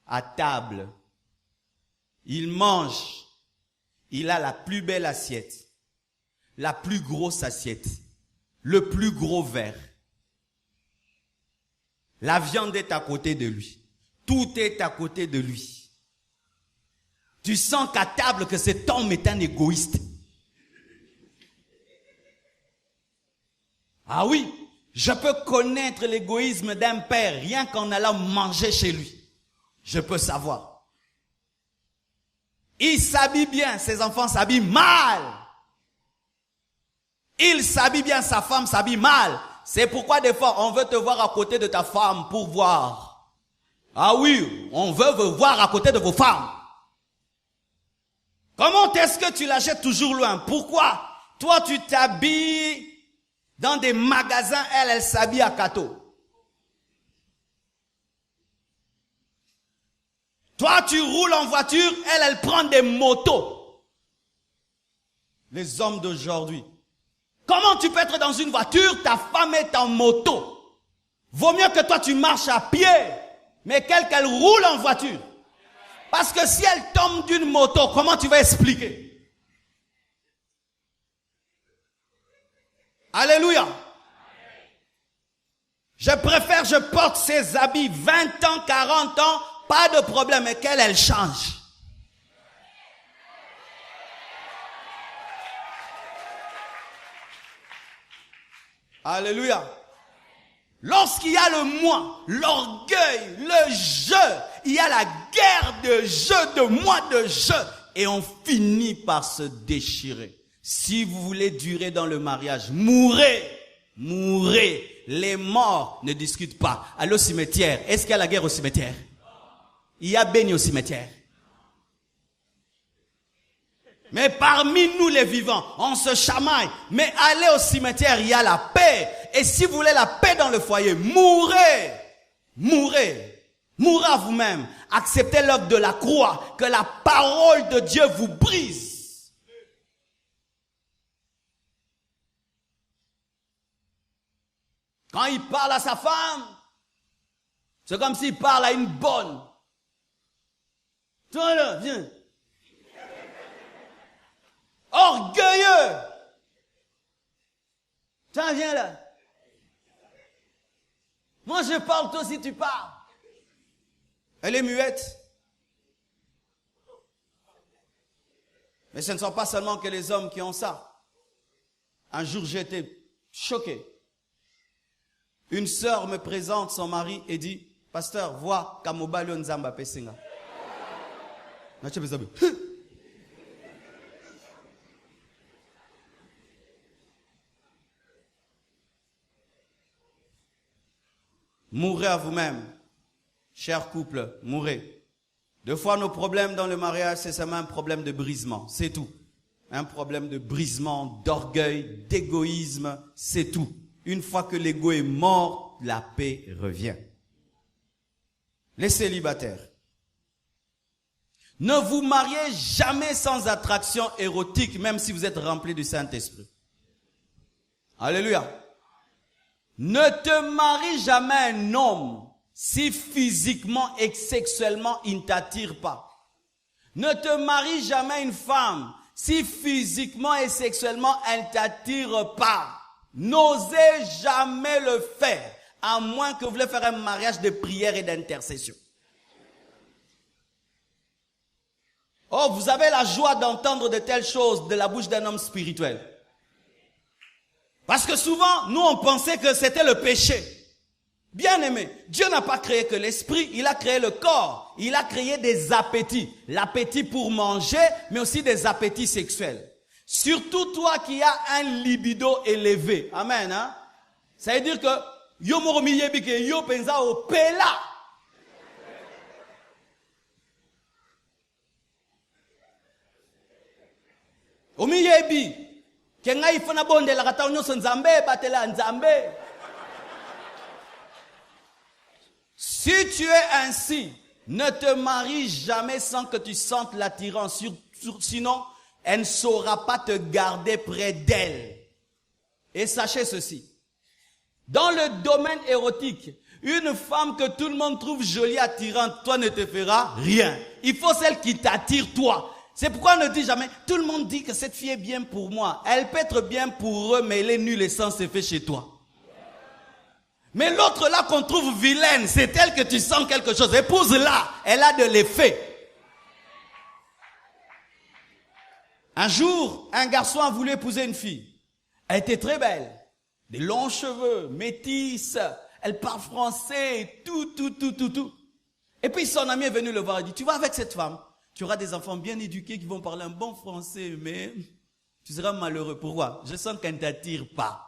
À table, il mange, il a la plus belle assiette, la plus grosse assiette, le plus gros verre. La viande est à côté de lui. Tout est à côté de lui. Tu sens qu'à table que cet homme est un égoïste. Ah oui, je peux connaître l'égoïsme d'un père rien qu'en allant manger chez lui. Je peux savoir. Il s'habille bien, ses enfants s'habillent mal. Il s'habille bien, sa femme s'habille mal. C'est pourquoi des fois on veut te voir à côté de ta femme pour voir. Ah oui, on veut vous voir à côté de vos femmes. Comment est-ce que tu la jettes toujours loin? Pourquoi? Toi tu t'habilles dans des magasins, elle s'habille à Kato. Toi, tu roules en voiture, elle prend des motos. Les hommes d'aujourd'hui. Comment tu peux être dans une voiture, ta femme est en moto? Vaut mieux que toi, tu marches à pied, mais qu'elle roule en voiture. Parce que si elle tombe d'une moto, comment tu vas expliquer? Alléluia. Je préfère, je porte ces habits 20 ans, 40 ans, pas de problème, mais qu'elle change. Alléluia. Lorsqu'il y a le moi, l'orgueil, le je, il y a la guerre de je, de moi, de je. Et on finit par se déchirer. Si vous voulez durer dans le mariage, mourrez. Mourrez. Les morts ne discutent pas. Allez au cimetière. Est-ce qu'il y a la guerre au cimetière? Il y a béni au cimetière. Mais parmi nous les vivants, on se chamaille. Mais allez au cimetière, il y a la paix. Et si vous voulez la paix dans le foyer, mourrez. Mourrez. Mourrez à vous-même. Acceptez l'œuvre de la croix. Que la parole de Dieu vous brise. Quand il parle à sa femme, c'est comme s'il parle à une bonne. Toi là, viens. Orgueilleux. Tiens, viens là. Moi je parle, toi aussi tu parles. Elle est muette. Mais ce ne sont pas seulement que les hommes qui ont ça. Un jour j'étais choqué. Une sœur me présente son mari et dit, pasteur, vois Kamobalo Nzamba Pesinga. Mourrez à vous-même. Chers couples, mourrez. Deux fois nos problèmes dans le mariage, c'est seulement un problème de brisement, c'est tout. Un problème de brisement, d'orgueil, d'égoïsme, c'est tout. Une fois que l'ego est mort, la paix revient. Les célibataires. Ne vous mariez jamais sans attraction érotique, même si vous êtes rempli du Saint-Esprit. Alléluia. Ne te marie jamais un homme si physiquement et sexuellement il ne t'attire pas. Ne te marie jamais une femme si physiquement et sexuellement elle ne t'attire pas. N'osez jamais le faire, à moins que vous voulez faire un mariage de prière et d'intercession. Oh, vous avez la joie d'entendre de telles choses de la bouche d'un homme spirituel. Parce que souvent, nous on pensait que c'était le péché. Bien aimé, Dieu n'a pas créé que l'esprit, il a créé le corps. Il a créé des appétits. L'appétit pour manger, mais aussi des appétits sexuels. Surtout toi qui as un libido élevé. Amen. Hein? Ça veut dire que yo moromi yebi ke yo pensa au pela. Omi yebi ke ngai fana bonde la kata onyo nzambe batela nzambe. Si tu es ainsi, ne te marie jamais sans que tu sentes l'attirance. Sinon, elle ne saura pas te garder près d'elle. Et sachez ceci. Dans le domaine érotique, une femme que tout le monde trouve jolie, attirante, toi ne te fera rien. Il faut celle qui t'attire toi. C'est pourquoi on ne dit jamais, tout le monde dit que cette fille est bien pour moi. Elle peut être bien pour eux, mais elle est nulle et sans effet chez toi. Mais l'autre là qu'on trouve vilaine, c'est elle que tu sens quelque chose. Épouse-la, elle a de l'effet. Un jour, un garçon a voulu épouser une fille. Elle était très belle. Des longs cheveux, métisse. Elle parle français, tout. Et puis son ami est venu le voir et dit, tu vas avec cette femme, tu auras des enfants bien éduqués qui vont parler un bon français, mais tu seras malheureux. Pourquoi? Je sens qu'elle ne t'attire pas.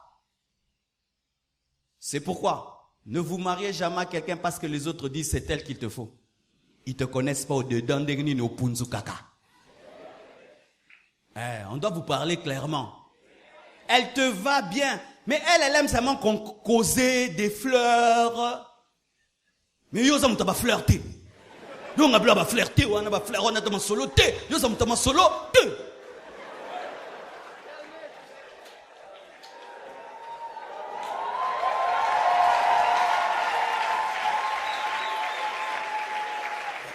C'est pourquoi ne vous mariez jamais à quelqu'un parce que les autres disent c'est elle qu'il te faut. Ils ne te connaissent pas au-dedans de nos punzu kaka. On doit vous parler clairement. Elle te va bien, mais elle aime seulement qu'on cause des fleurs. Mais yo ça me t'a flirté. Yo on a flirté, on a flirté, on a t'a solo té. Yo ça me t'a solo té.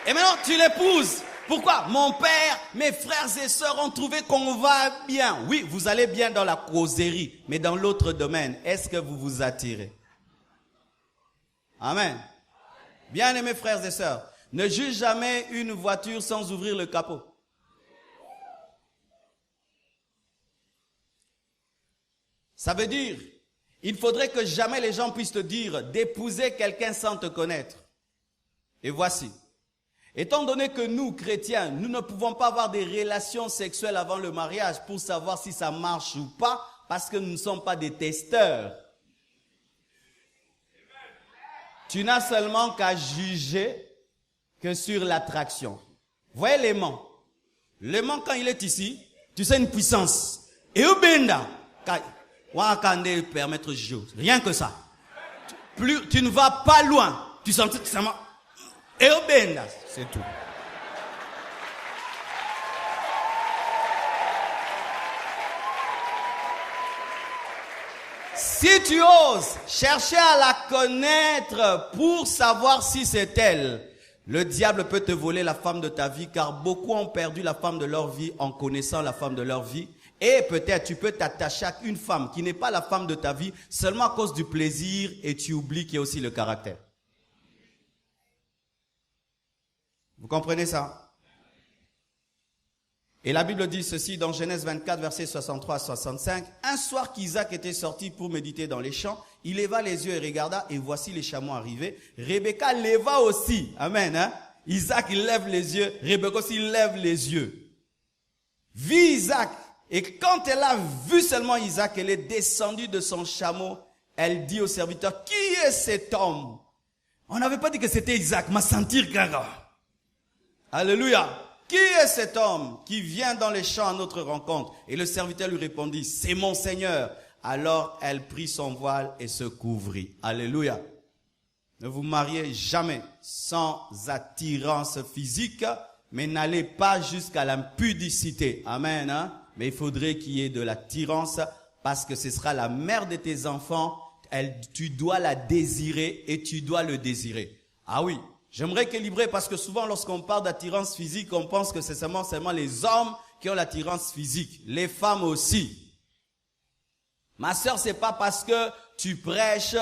Et maintenant, tu l'épouses. Pourquoi? Mon père, mes frères et sœurs ont trouvé qu'on va bien. Oui, vous allez bien dans la causerie, mais dans l'autre domaine, est-ce que vous vous attirez? Amen. Bien-aimés frères et sœurs, ne juge jamais une voiture sans ouvrir le capot. Ça veut dire, il faudrait que jamais les gens puissent te dire d'épouser quelqu'un sans te connaître. Et voici. Étant donné que nous, chrétiens, nous ne pouvons pas avoir des relations sexuelles avant le mariage pour savoir si ça marche ou pas, parce que nous ne sommes pas des testeurs. Tu n'as seulement qu'à juger que sur l'attraction. Voyez l'aimant. L'aimant, quand il est ici, tu sais une puissance. Et au benda, permettre de juger. Rien que ça. Plus, tu ne vas pas loin. Tu sens que ça marche. Et au benda, c'est tout. Si tu oses chercher à la connaître pour savoir si c'est elle, le diable peut te voler la femme de ta vie, car beaucoup ont perdu la femme de leur vie en connaissant la femme de leur vie. Et peut-être tu peux t'attacher à une femme qui n'est pas la femme de ta vie seulement à cause du plaisir, et tu oublies qu'il y a aussi le caractère. Vous comprenez ça? Et la Bible dit ceci dans Genèse 24, versets 63 à 65. Un soir qu'Isaac était sorti pour méditer dans les champs, il leva les yeux et regarda, et voici les chameaux arrivés. Rebecca leva aussi. Amen. Hein? Isaac, il lève les yeux. Rebecca aussi lève les yeux. Vit Isaac. Et quand elle a vu seulement Isaac, elle est descendue de son chameau. Elle dit au serviteur, qui est cet homme? On n'avait pas dit que c'était Isaac, mais sentir gaga. Alléluia. Qui est cet homme qui vient dans les champs à notre rencontre? Et le serviteur lui répondit, c'est mon Seigneur. Alors elle prit son voile et se couvrit. Alléluia. Ne vous mariez jamais sans attirance physique, mais n'allez pas jusqu'à l'impudicité. Amen. Hein? Mais il faudrait qu'il y ait de l'attirance, parce que ce sera la mère de tes enfants. Tu dois la désirer et tu dois le désirer. Ah oui. J'aimerais équilibrer, parce que souvent lorsqu'on parle d'attirance physique, on pense que c'est seulement les hommes qui ont l'attirance physique. Les femmes aussi. Ma sœur, c'est pas parce que tu prêches,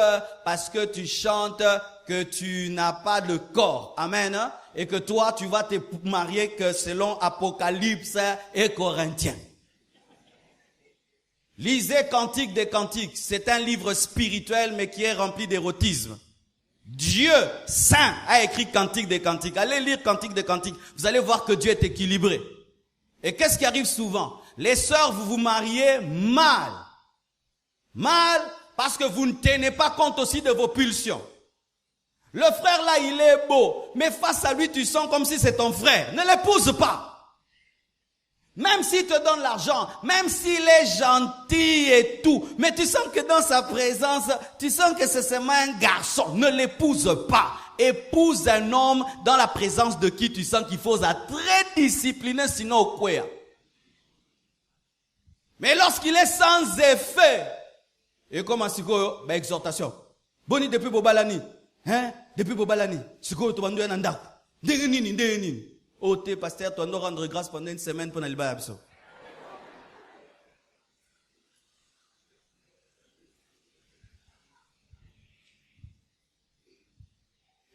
parce que tu chantes, que tu n'as pas de corps. Amen. Hein? Et que toi, tu vas te marier que selon Apocalypse et Corinthiens. Lisez Cantique des Cantiques. C'est un livre spirituel, mais qui est rempli d'érotisme. Dieu saint a écrit Cantique des Cantiques. Allez lire Cantique des Cantiques. Vous allez voir que Dieu est équilibré. Et qu'est-ce qui arrive souvent? Les sœurs, vous vous mariez mal. Mal parce que vous ne tenez pas compte aussi de vos pulsions. Le frère là, il est beau. Mais face à lui, tu sens comme si c'est ton frère. Ne l'épouse pas. Même s'il te donne l'argent, même s'il est gentil et tout, mais tu sens que dans sa présence, tu sens que c'est seulement un garçon. Ne l'épouse pas. Épouse un homme dans la présence de qui tu sens qu'il faut être très discipliné, sinon au quoi. Mais lorsqu'il est sans effet, et comme un sikoyo, exhortation. Boni depuis Bobalani. Hein? Depuis Bobalani. Sikoyo, tu vas nous en dar. Nini. Oh, t'es pasteur, tu dois rendre grâce pendant une semaine pour aller à l'Abso.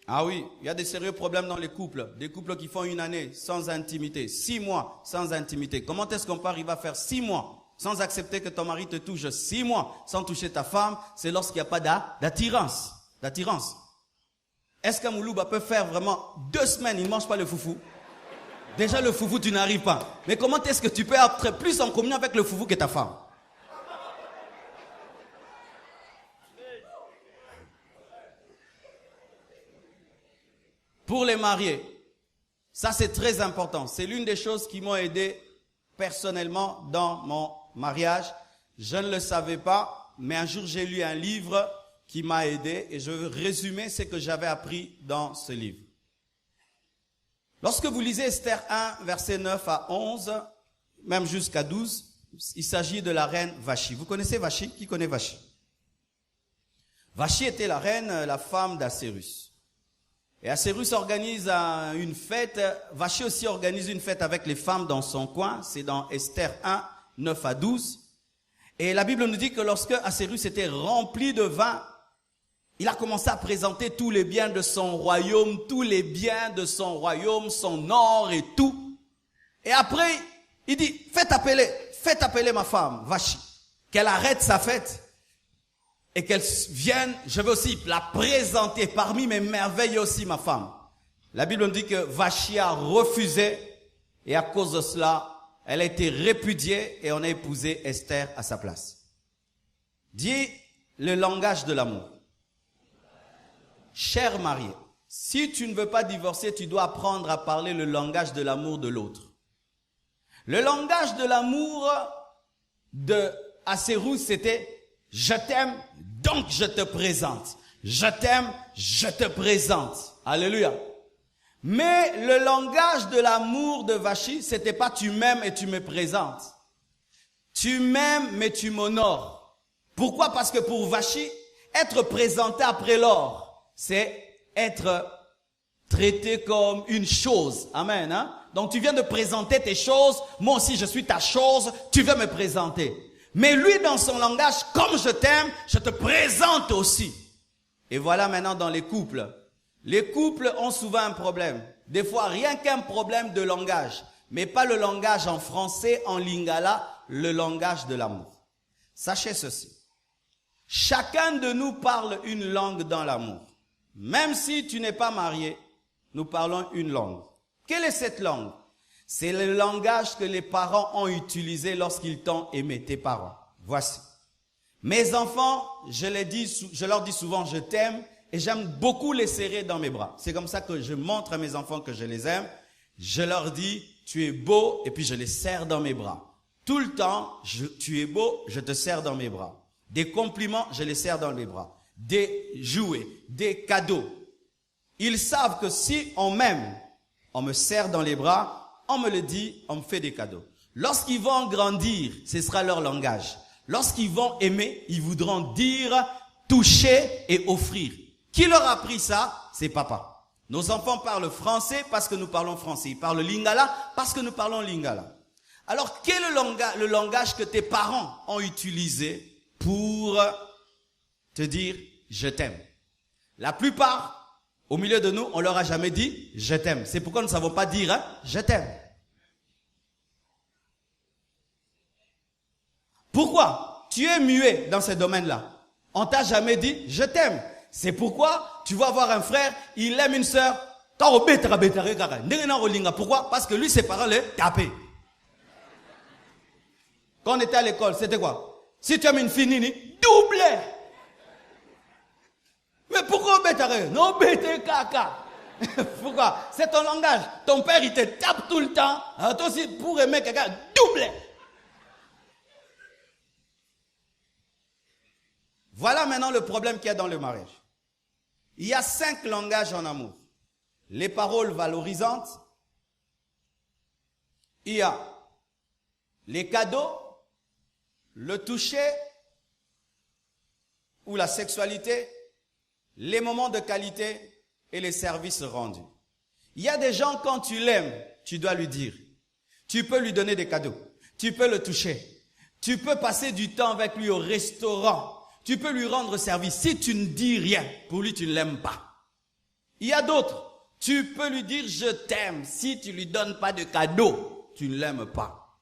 Ah oui, il y a des sérieux problèmes dans les couples. Des couples qui font une année sans intimité, 6 mois sans intimité. Comment est-ce qu'on peut arriver à faire 6 mois sans accepter que ton mari te touche, 6 mois sans toucher ta femme? C'est lorsqu'il n'y a pas d'attirance. Est-ce qu'un Moulouba peut faire vraiment 2 semaines, il ne mange pas le foufou? Déjà le foufou, tu n'arrives pas. Mais comment est-ce que tu peux être plus en communion avec le foufou que ta femme? Pour les mariés, ça c'est très important. C'est l'une des choses qui m'ont aidé personnellement dans mon mariage. Je ne le savais pas, mais un jour j'ai lu un livre qui m'a aidé et je veux résumer ce que j'avais appris dans ce livre. Lorsque vous lisez Esther 1, versets 9 à 11, même jusqu'à 12, il s'agit de la reine Vachi. Vous connaissez Vachi? Qui connaît Vachi? Vachi était la reine, la femme d'Assérus. Et Assérus organise une fête. Vachi aussi organise une fête avec les femmes dans son coin. C'est dans Esther 1, 9 à 12. Et la Bible nous dit que lorsque Assérus était rempli de vin, il a commencé à présenter tous les biens de son royaume, son or et tout. Et après, il dit, faites appeler ma femme, Vachi, qu'elle arrête sa fête. et qu'elle vienne, je veux aussi la présenter parmi mes merveilles aussi ma femme. La Bible nous dit que Vachi a refusé et à cause de cela, elle a été répudiée et on a épousé Esther à sa place. Dis le langage de l'amour. Cher marié, si tu ne veux pas divorcer, tu dois apprendre à parler le langage de l'amour de l'autre. Le langage de l'amour de Asserus, c'était « Je t'aime, donc je te présente. Je t'aime, je te présente. » Alléluia. Mais le langage de l'amour de Vachi, c'était pas « Tu m'aimes et tu me présentes. » Tu m'aimes, mais tu m'honores. Pourquoi? Parce que pour Vachi, être présenté après l'or, c'est être traité comme une chose. Amen. Hein? Donc tu viens de présenter tes choses, moi aussi je suis ta chose, tu veux me présenter. Mais lui dans son langage, comme je t'aime, je te présente aussi. Et voilà maintenant dans les couples. Les couples ont souvent un problème. Des fois rien qu'un problème de langage. Mais pas le langage en français, en lingala, le langage de l'amour. Sachez ceci. Chacun de nous parle une langue dans l'amour. Même si tu n'es pas marié, nous parlons une langue. Quelle est cette langue? C'est le langage que les parents ont utilisé lorsqu'ils t'ont aimé, tes parents. Voici. Mes enfants, je leur dis souvent je t'aime et j'aime beaucoup les serrer dans mes bras. C'est comme ça que je montre à mes enfants que je les aime. Je leur dis tu es beau et puis je les serre dans mes bras. Tout le temps, tu es beau, je te serre dans mes bras. Des compliments, je les serre dans mes bras. Des jouets, des cadeaux. Ils savent que si on m'aime, on me serre dans les bras, on me le dit, on me fait des cadeaux. Lorsqu'ils vont grandir, ce sera leur langage. Lorsqu'ils vont aimer, ils voudront dire, toucher et offrir. Qui leur a appris ça? C'est papa. Nos enfants parlent français parce que nous parlons français. Ils parlent lingala parce que nous parlons lingala. Alors, quel est le langage que tes parents ont utilisé pour te dire « je t'aime ». La plupart, au milieu de nous, on leur a jamais dit « je t'aime ». C'est pourquoi nous ne savons pas dire hein, « je t'aime ». Pourquoi? Tu es muet dans ces domaines-là. On t'a jamais dit « je t'aime ». C'est pourquoi tu vas voir un frère, il aime une sœur. Pourquoi? Parce que lui, ses parents le tapaient. Quand on était à l'école, c'était quoi? Si tu aimes une fille, Nini, doublé. Mais pourquoi bêtare? Non, bêtare caca. Pourquoi? C'est ton langage. Ton père, il te tape tout le temps. Alors toi aussi, pour aimer quelqu'un, doublé. Voilà maintenant le problème qu'il y a dans le mariage. Il y a 5 langages en amour. Les paroles valorisantes. Il y a les cadeaux, le toucher ou la sexualité, les moments de qualité et les services rendus. Il y a des gens, quand tu l'aimes, tu dois lui dire. Tu peux lui donner des cadeaux. Tu peux le toucher. Tu peux passer du temps avec lui au restaurant. Tu peux lui rendre service. Si tu ne dis rien, pour lui, tu ne l'aimes pas. Il y a d'autres. Tu peux lui dire « je t'aime ». Si tu ne lui donnes pas de cadeaux, tu ne l'aimes pas.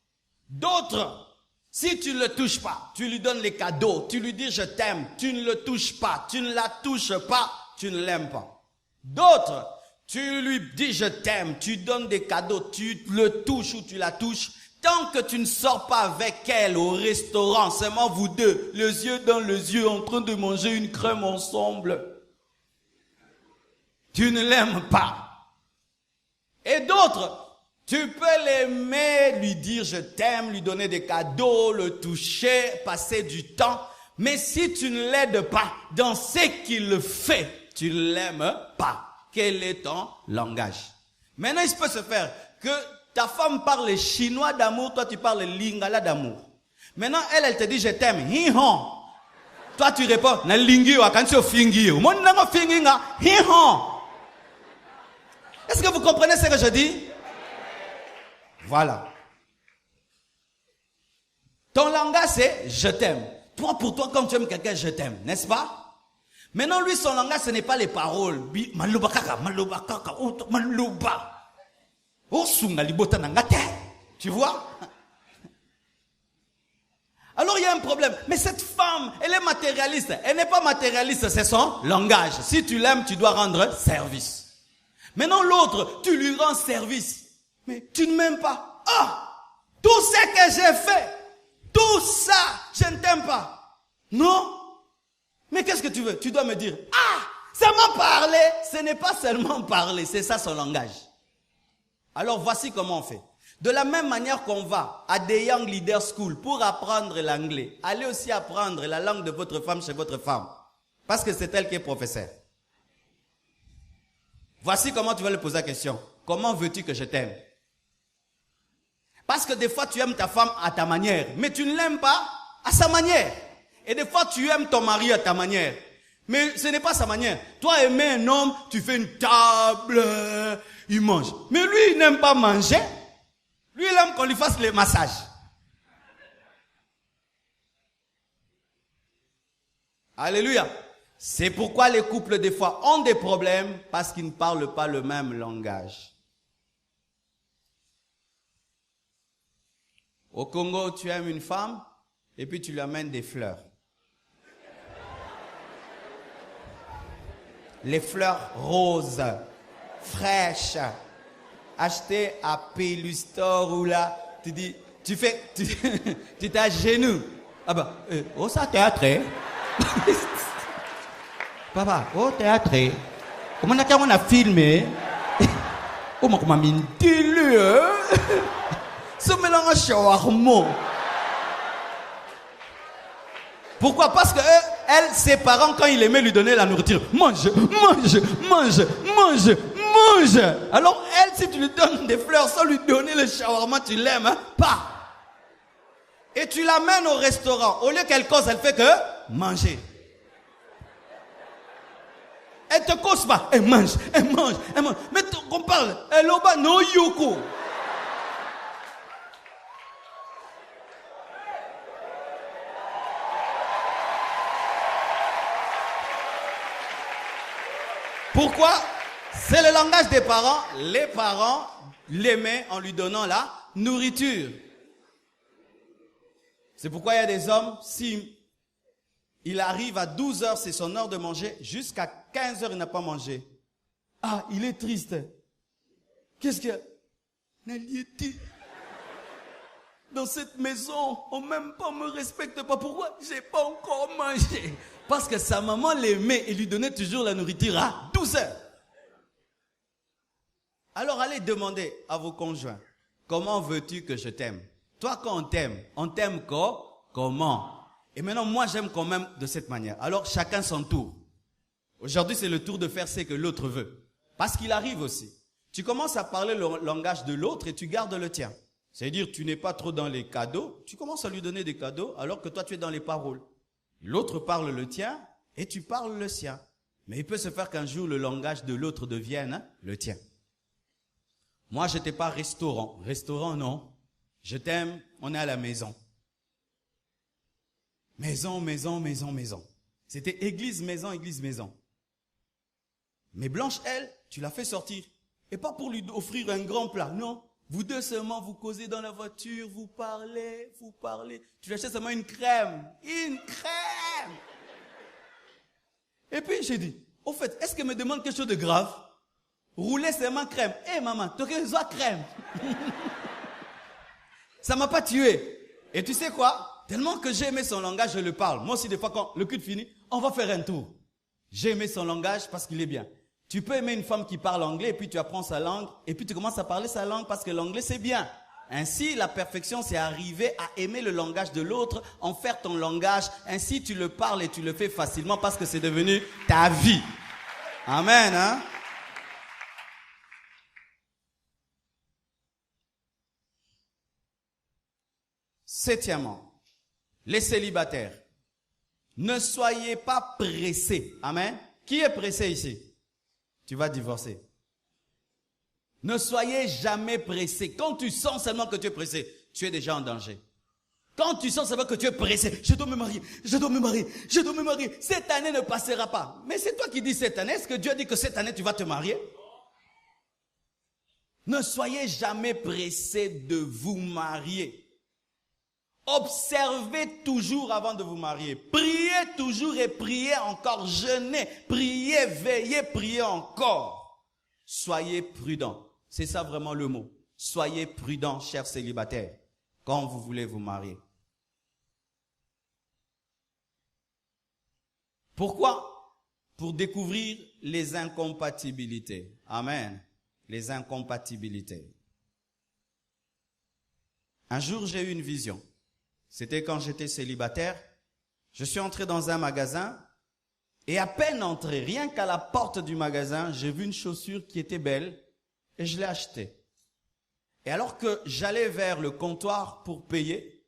D'autres, si tu ne le touches pas, tu lui donnes les cadeaux, tu lui dis « je t'aime », tu ne le touches pas, tu ne la touches pas, tu ne l'aimes pas. D'autres, tu lui dis « je t'aime », tu donnes des cadeaux, tu le touches ou tu la touches. Tant que tu ne sors pas avec elle au restaurant, seulement vous deux, les yeux dans les yeux, en train de manger une crème ensemble, tu ne l'aimes pas. Et d'autres, tu peux l'aimer, lui dire je t'aime, lui donner des cadeaux, le toucher, passer du temps. Mais si tu ne l'aides pas dans ce qu'il fait, tu ne l'aimes pas. Quel est ton langage? Maintenant, il peut se faire que ta femme parle chinois d'amour, toi tu parles lingala d'amour. Maintenant, elle te dit je t'aime. Hi-hon. Toi tu réponds na lingio akancho fingio. Mon nango finginga hi-hon. Est-ce que vous comprenez ce que je dis? Voilà. Ton langage c'est je t'aime. Toi pour toi quand tu aimes quelqu'un je t'aime, n'est-ce pas? Maintenant lui son langage ce n'est pas les paroles. Maluba kaka, maluba kaka, maluba. Tu vois? Alors il y a un problème. Mais cette femme, elle est matérialiste. Elle n'est pas matérialiste, c'est son langage. Si tu l'aimes, tu dois rendre service. Maintenant l'autre, tu lui rends service. Mais tu ne m'aimes pas. Ah, tout ce que j'ai fait, tout ça, je ne t'aime pas. Non. Mais qu'est-ce que tu veux? Tu dois me dire, ah, seulement parler. Ce n'est pas seulement parler, c'est ça son langage. Alors voici comment on fait. De la même manière qu'on va à The Young Leader School pour apprendre l'anglais, allez aussi apprendre la langue de votre femme chez votre femme. Parce que c'est elle qui est professeure. Voici comment tu vas lui poser la question. Comment veux-tu que je t'aime? Parce que des fois tu aimes ta femme à ta manière, mais tu ne l'aimes pas à sa manière. Et des fois tu aimes ton mari à ta manière, mais ce n'est pas sa manière. Toi aimer un homme, tu fais une table, il mange. Mais lui il n'aime pas manger. Lui, il aime qu'on lui fasse les massages. Alléluia. C'est pourquoi les couples, des fois, ont des problèmes parce qu'ils ne parlent pas le même langage. Au Congo, tu aimes une femme et puis tu lui amènes des fleurs. Les fleurs roses, fraîches. Acheté à Paylus Store ou là, tu dis, tu t'es à genoux. Ah ben, oh ça théâtre. Papa, oh théâtre. Comment on a filmé? Oh comment m'a mis ce mélange shawarma. Pourquoi? Parce que elle, ses parents, quand il aimait lui donner la nourriture, mange. Alors elle, si tu lui donnes des fleurs sans lui donner le shawarma, tu l'aimes, hein? Pas. Et tu l'amènes au restaurant. Au lieu qu'elle cause, elle fait que manger. Elle te cause pas. Elle mange. Mais qu'on parle, elle oba no yoko. Pourquoi? C'est le langage des parents. Les parents l'aimaient en lui donnant la nourriture. C'est pourquoi il y a des hommes, si il arrive à 12 heures, c'est son heure de manger, jusqu'à 15 heures, il n'a pas mangé. Ah, il est triste. Qu'est-ce qu'il y a? Naliété. Dans cette maison, on même pas me respecte pas. Pourquoi? J'ai pas encore mangé. Parce que sa maman l'aimait et lui donnait toujours la nourriture à 12 heures. Alors allez demander à vos conjoints, comment veux-tu que je t'aime? Toi quand on t'aime comment? Et maintenant moi j'aime quand même de cette manière. Alors chacun son tour. Aujourd'hui c'est le tour de faire ce que l'autre veut. Parce qu'il arrive aussi. Tu commences à parler le langage de l'autre et tu gardes le tien. C'est-à-dire tu n'es pas trop dans les cadeaux, tu commences à lui donner des cadeaux alors que toi tu es dans les paroles. L'autre parle le tien et tu parles le sien. Mais il peut se faire qu'un jour le langage de l'autre devienne le tien. Moi, je n'étais pas restaurant. Restaurant, non. Je t'aime, on est à la maison. Maison. C'était église, maison. Mais Blanche, elle, tu l'as fait sortir. Et pas pour lui offrir un grand plat, non. Vous deux seulement, vous causez dans la voiture, vous parlez. Tu lui achètes seulement une crème. Et puis, j'ai dit, au fait, est-ce qu'elle me demande quelque chose de grave? Rouler seulement crème. Maman, tu veux soit crème. Ça m'a pas tué. Et tu sais quoi? Tellement que j'ai aimé son langage, je le parle. Moi aussi, des fois, quand le culte finit, on va faire un tour. J'ai aimé son langage parce qu'il est bien. Tu peux aimer une femme qui parle anglais et puis tu apprends sa langue et puis tu commences à parler sa langue parce que l'anglais c'est bien. Ainsi, la perfection, c'est arriver à aimer le langage de l'autre, en faire ton langage. Ainsi, tu le parles et tu le fais facilement parce que c'est devenu ta vie. Amen, hein? Septièmement, les célibataires. Ne soyez pas pressés. Amen. Qui est pressé ici? Tu vas divorcer. Ne soyez jamais pressés. Quand tu sens seulement que tu es pressé, tu es déjà en danger. Quand tu sens seulement que tu es pressé, je dois me marier. Cette année ne passera pas. Mais c'est toi qui dis cette année. Est-ce que Dieu a dit que cette année tu vas te marier? Ne soyez jamais pressés de vous marier. Observez toujours avant de vous marier. Priez toujours et priez encore. Jeûnez, priez, veillez, priez encore. Soyez prudents. C'est ça vraiment le mot. Soyez prudents, chers célibataires, quand vous voulez vous marier. Pourquoi? Pour découvrir les incompatibilités. Amen. Les incompatibilités. Un jour, j'ai eu une vision. C'était quand j'étais célibataire. Je suis entré dans un magasin et à peine entré, rien qu'à la porte du magasin, j'ai vu une chaussure qui était belle et je l'ai achetée. Et alors que j'allais vers le comptoir pour payer,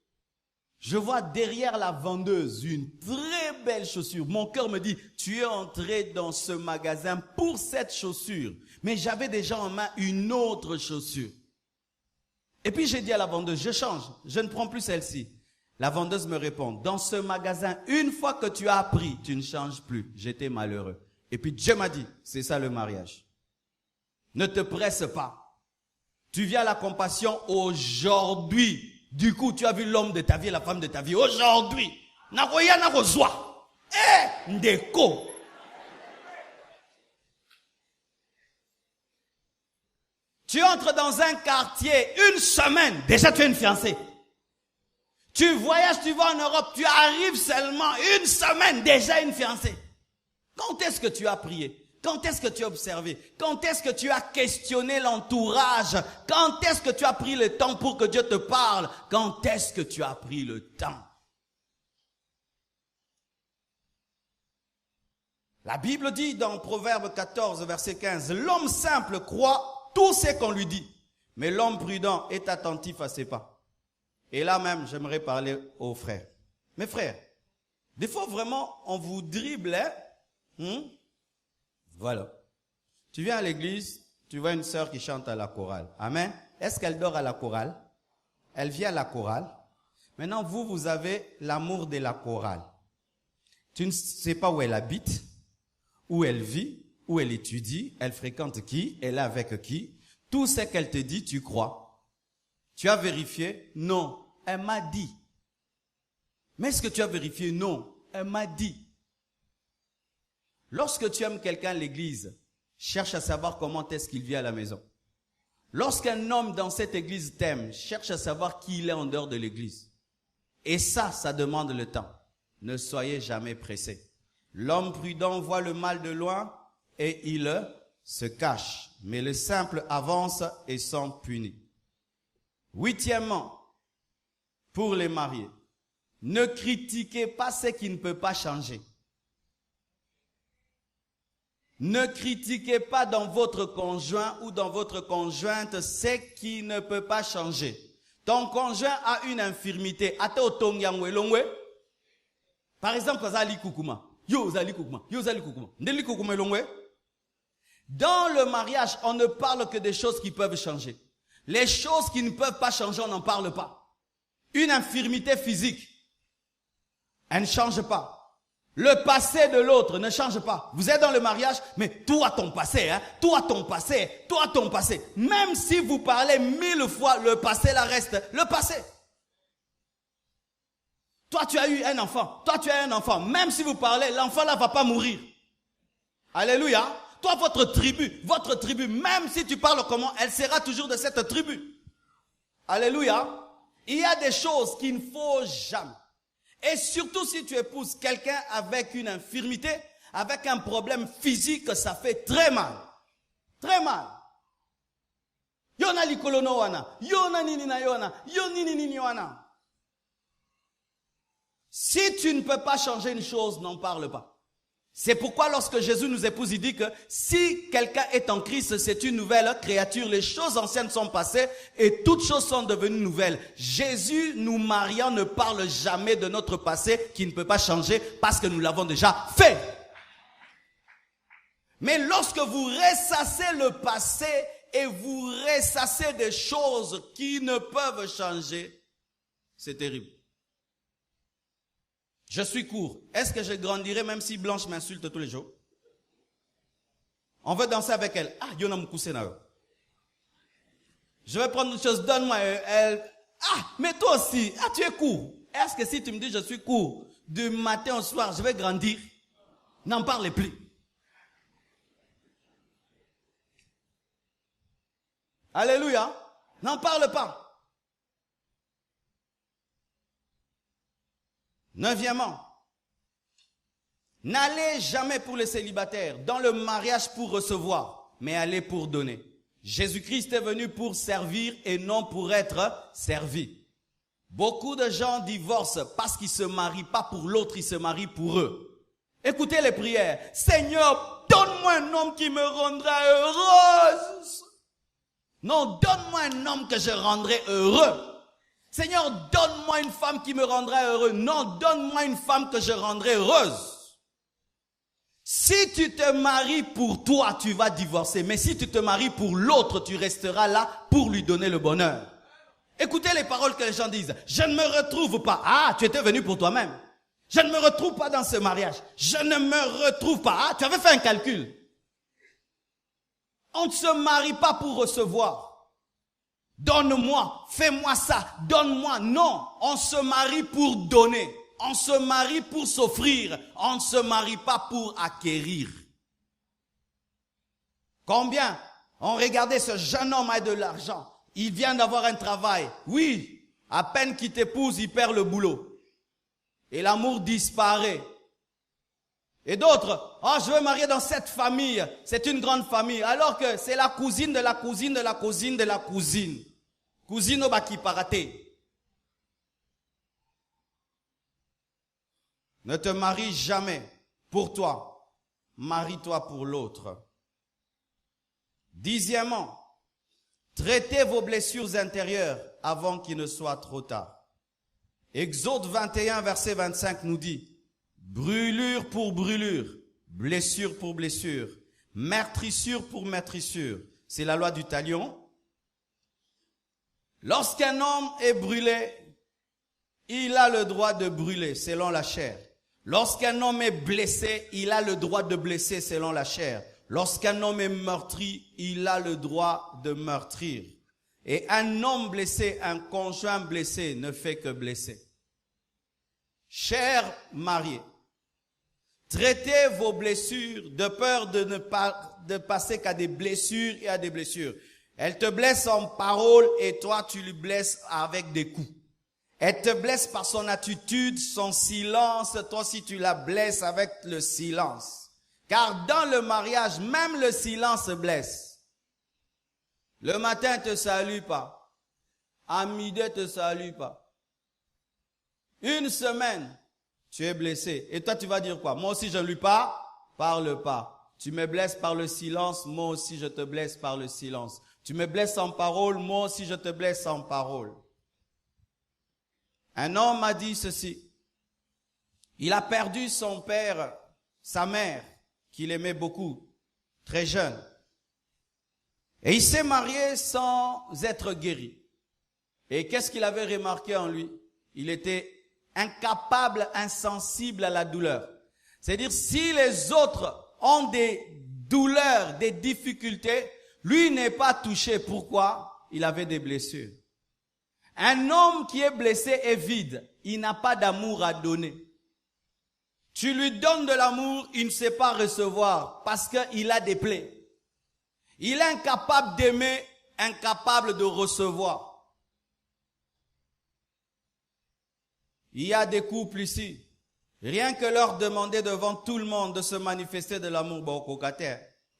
je vois derrière la vendeuse une très belle chaussure. Mon cœur me dit, tu es entré dans ce magasin pour cette chaussure. Mais j'avais déjà en main une autre chaussure. Et puis j'ai dit à la vendeuse, je change, je ne prends plus celle-ci. La vendeuse me répond, dans ce magasin, une fois que tu as appris, tu ne changes plus. J'étais malheureux. Et puis Dieu m'a dit, c'est ça le mariage. Ne te presse pas. Tu viens à la compassion aujourd'hui. Du coup, tu as vu l'homme de ta vie et la femme de ta vie. Aujourd'hui. Nagoya nakozwa. Ndeko. Tu entres dans un quartier, une semaine, déjà tu es une fiancée. Tu voyages, tu vas en Europe, tu arrives seulement une semaine, déjà une fiancée. Quand est-ce que tu as prié? Quand est-ce que tu as observé? Quand est-ce que tu as questionné l'entourage? Quand est-ce que tu as pris le temps pour que Dieu te parle? Quand est-ce que tu as pris le temps? La Bible dit dans Proverbe 14, verset 15, l'homme simple croit tout ce qu'on lui dit, mais l'homme prudent est attentif à ses pas. Et là même, j'aimerais parler aux frères. Mes frères, des fois vraiment, on vous dribble, hein? Voilà. Tu viens à l'église, tu vois une sœur qui chante à la chorale. Amen. Est-ce qu'elle dort à la chorale? Elle vient à la chorale. Maintenant, vous avez l'amour de la chorale. Tu ne sais pas où elle habite, où elle vit, où elle étudie, elle fréquente qui, elle est avec qui. Tout ce qu'elle te dit, tu crois. Tu as vérifié? Non. Elle m'a dit. Mais est-ce que tu as vérifié? Non. Elle m'a dit. Lorsque tu aimes quelqu'un à l'église, cherche à savoir comment est-ce qu'il vit à la maison. Lorsqu'un homme dans cette église t'aime, cherche à savoir qui il est en dehors de l'église. Et ça demande le temps. Ne soyez jamais pressés. L'homme prudent voit le mal de loin et il se cache. Mais le simple avance et sont punis. Huitièmement, pour les mariés, ne critiquez pas ce qui ne peut pas changer. Ne critiquez pas dans votre conjoint ou dans votre conjointe ce qui ne peut pas changer. Ton conjoint a une infirmité. Par exemple, dans le mariage, on ne parle que des choses qui peuvent changer. Les choses qui ne peuvent pas changer, on n'en parle pas. Une infirmité physique, elle ne change pas. Le passé de l'autre ne change pas. Vous êtes dans le mariage, mais toi ton passé, hein, toi ton passé. Même si vous parlez 1000 fois, le passé là reste le passé. Toi tu as eu un enfant, même si vous parlez, l'enfant là va pas mourir. Alléluia. Toi votre tribu, même si tu parles comment, elle sera toujours de cette tribu. Alléluia. Il y a des choses qu'il ne faut jamais. Et surtout si tu épouses quelqu'un avec une infirmité, avec un problème physique, ça fait très mal. Très mal. Yona likolono wana, yona nini na yona, yoni nini wana. Si tu ne peux pas changer une chose, n'en parle pas. C'est pourquoi lorsque Jésus nous épouse, il dit que si quelqu'un est en Christ, c'est une nouvelle créature. Les choses anciennes sont passées et toutes choses sont devenues nouvelles. Jésus, nous mariant, ne parle jamais de notre passé qui ne peut pas changer parce que nous l'avons déjà fait. Mais lorsque vous ressassez le passé et vous ressassez des choses qui ne peuvent changer, c'est terrible. Je suis court. Est-ce que je grandirai même si Blanche m'insulte tous les jours? On veut danser avec elle. Ah, Yona Moukousena. Je vais prendre une chose, donne-moi. Elle Ah, mais toi aussi, tu es court. Est-ce que si tu me dis je suis court, du matin au soir, je vais grandir? N'en parlez plus. Alléluia. N'en parle pas. Neuvièmement, n'allez jamais pour les célibataires dans le mariage pour recevoir, mais allez pour donner. Jésus-Christ est venu pour servir et non pour être servi. Beaucoup de gens divorcent parce qu'ils ne se marient pas pour l'autre, ils se marient pour eux. Écoutez les prières. Seigneur, donne-moi un homme qui me rendra heureuse. Non, donne-moi un homme que je rendrai heureux. Seigneur, donne-moi une femme qui me rendra heureux. Non, donne-moi une femme que je rendrai heureuse. Si tu te maries pour toi, tu vas divorcer. Mais si tu te maries pour l'autre, tu resteras là pour lui donner le bonheur. Écoutez les paroles que les gens disent. Je ne me retrouve pas. Ah, tu étais venu pour toi-même. Je ne me retrouve pas dans ce mariage. Je ne me retrouve pas. Ah, tu avais fait un calcul. On ne se marie pas pour recevoir. Donne-moi, fais-moi ça, donne-moi. Non, on se marie pour donner. On se marie pour s'offrir. On ne se marie pas pour acquérir. Combien on regardait ce jeune homme a de l'argent. Il vient d'avoir un travail. Oui, à peine qu'il t'épouse, il perd le boulot. Et l'amour disparaît. Et d'autres, oh, je veux marier dans cette famille. C'est une grande famille. Alors que c'est la cousine de la cousine de la cousine de la cousine. Cousine au baki paraté. Ne te marie jamais pour toi. Marie-toi pour l'autre. Dixièmement, traitez vos blessures intérieures avant qu'il ne soit trop tard. Exode 21, verset 25 nous dit, brûlure pour brûlure, blessure pour blessure, meurtrissure pour meurtrissure. C'est la loi du talion. Lorsqu'un homme est brûlé, il a le droit de brûler selon la chair. Lorsqu'un homme est blessé, il a le droit de blesser selon la chair. Lorsqu'un homme est meurtri, il a le droit de meurtrir. Et un homme blessé, un conjoint blessé ne fait que blesser. Chers mariés, traitez vos blessures de peur de passer qu'à des blessures et à des blessures. Elle te blesse en parole et toi tu lui blesses avec des coups. Elle te blesse par son attitude, son silence, toi si tu la blesses avec le silence. Car dans le mariage, même le silence blesse. Le matin ne te salue pas. À midi ne te salue pas. Une semaine, tu es blessé. Et toi tu vas dire quoi? Moi aussi je ne lui parle pas. Tu me blesses par le silence, moi aussi je te blesse par le silence. Tu me blesses en parole, moi aussi je te blesse en parole. Un homme m'a dit ceci. Il a perdu son père, sa mère, qu'il aimait beaucoup, très jeune. Et il s'est marié sans être guéri. Et qu'est-ce qu'il avait remarqué en lui? Il était incapable, insensible à la douleur. C'est-à-dire, si les autres ont des douleurs, des difficultés, lui n'est pas touché. Pourquoi? Il avait des blessures. Un homme qui est blessé est vide. Il n'a pas d'amour à donner. Tu lui donnes de l'amour, il ne sait pas recevoir parce qu'il a des plaies. Il est incapable d'aimer, incapable de recevoir. Il y a des couples ici. Rien que leur demander devant tout le monde de se manifester de l'amour,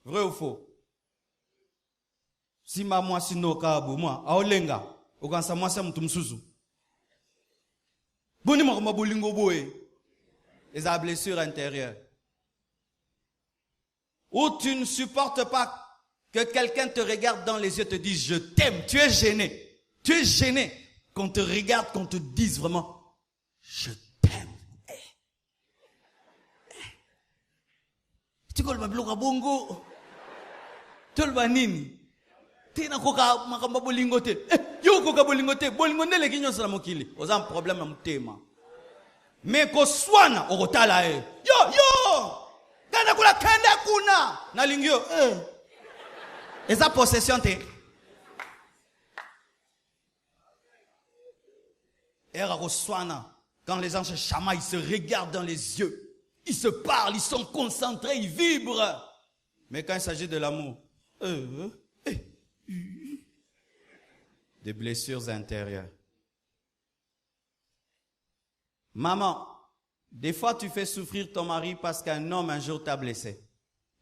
vrai ou faux? Si moi si no ka bu moi aolenga okansa moi sa mtu msusu boni mo ma bolingo boye les blessures intérieures où tu ne supportes pas que quelqu'un te regarde dans les yeux te dise je t'aime. Tu es gêné qu'on te regarde, qu'on te dise vraiment je t'aime. Tu connais le bongo tu le nini tina koka makamba bolingote yo koka bolingote bolingonde le kinyo sala mokili oza un problème am tema mais ko swana okotala yo kana kula kanda kuna na lingio eza possession te Quand les gens se chamaillent, ils se regardent dans les yeux. Ils se parlent, ils sont concentrés, ils vibrent. Mais quand il s'agit de l'amour, des blessures intérieures. Maman, des fois tu fais souffrir ton mari parce qu'un homme un jour t'a blessé.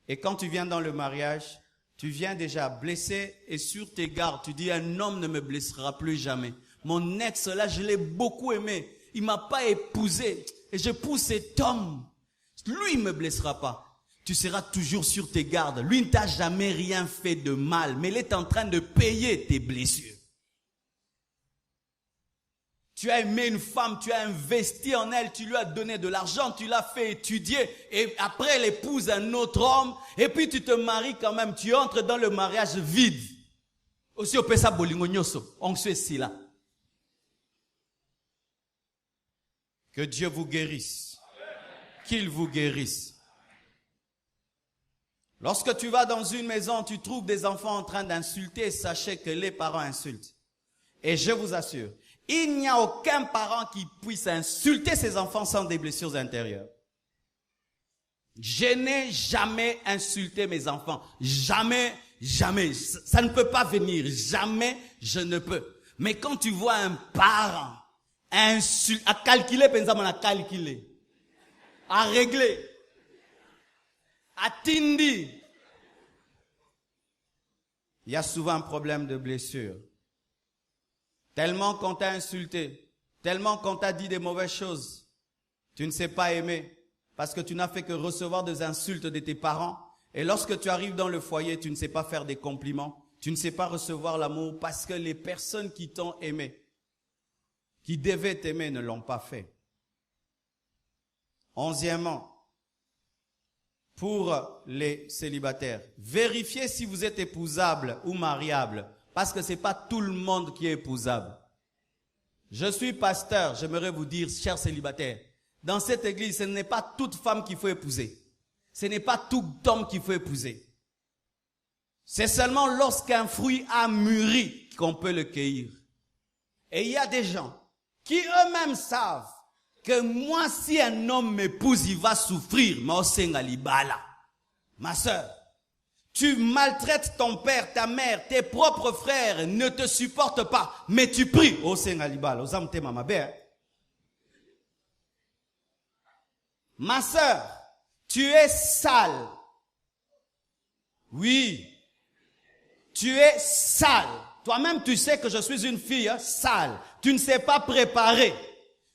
Et quand tu viens dans le mariage, tu viens déjà blessé et sur tes gardes, tu dis un homme ne me blessera plus jamais. Mon ex là, je l'ai beaucoup aimé. Il m'a pas épousé et je pousse cet homme. Lui il me blessera pas. Tu seras toujours sur tes gardes. Lui ne t'a jamais rien fait de mal, mais il est en train de payer tes blessures. Tu as aimé une femme, tu as investi en elle, tu lui as donné de l'argent, tu l'as fait étudier, et après elle épouse un autre homme, et puis tu te maries quand même, tu entres dans le mariage vide. Aussi on peut ça bolingo nyoso, on se si là. Que Dieu vous guérisse. Qu'il vous guérisse. Lorsque tu vas dans une maison, tu trouves des enfants en train d'insulter, sachez que les parents insultent. Et je vous assure, il n'y a aucun parent qui puisse insulter ses enfants sans des blessures intérieures. Je n'ai jamais insulté mes enfants. Jamais, jamais. Ça ne peut pas venir. Jamais, je ne peux. Mais quand tu vois un parent insulter, à calculer, pensez-moi, à calculer, à régler, à tindi, il y a souvent un problème de blessure. Tellement qu'on t'a insulté, tellement qu'on t'a dit des mauvaises choses, tu ne sais pas aimer parce que tu n'as fait que recevoir des insultes de tes parents. Et lorsque tu arrives dans le foyer, tu ne sais pas faire des compliments, tu ne sais pas recevoir l'amour parce que les personnes qui t'ont aimé, qui devaient t'aimer, ne l'ont pas fait. 11e, pour les célibataires, vérifiez si vous êtes épousable ou mariable. Parce que ce n'est pas tout le monde qui est épousable. Je suis pasteur, j'aimerais vous dire, chers célibataires, dans cette église, ce n'est pas toute femme qu'il faut épouser. Ce n'est pas tout homme qu'il faut épouser. C'est seulement lorsqu'un fruit a mûri qu'on peut le cueillir. Et il y a des gens qui eux-mêmes savent que moi, si un homme m'épouse, il va souffrir. Ma sœur, tu maltraites ton père, ta mère, tes propres frères ne te supportent pas, mais tu pries. Ma sœur, tu es sale. Oui, tu es sale. Toi-même, tu sais que je suis une fille sale. Tu ne sais pas préparer.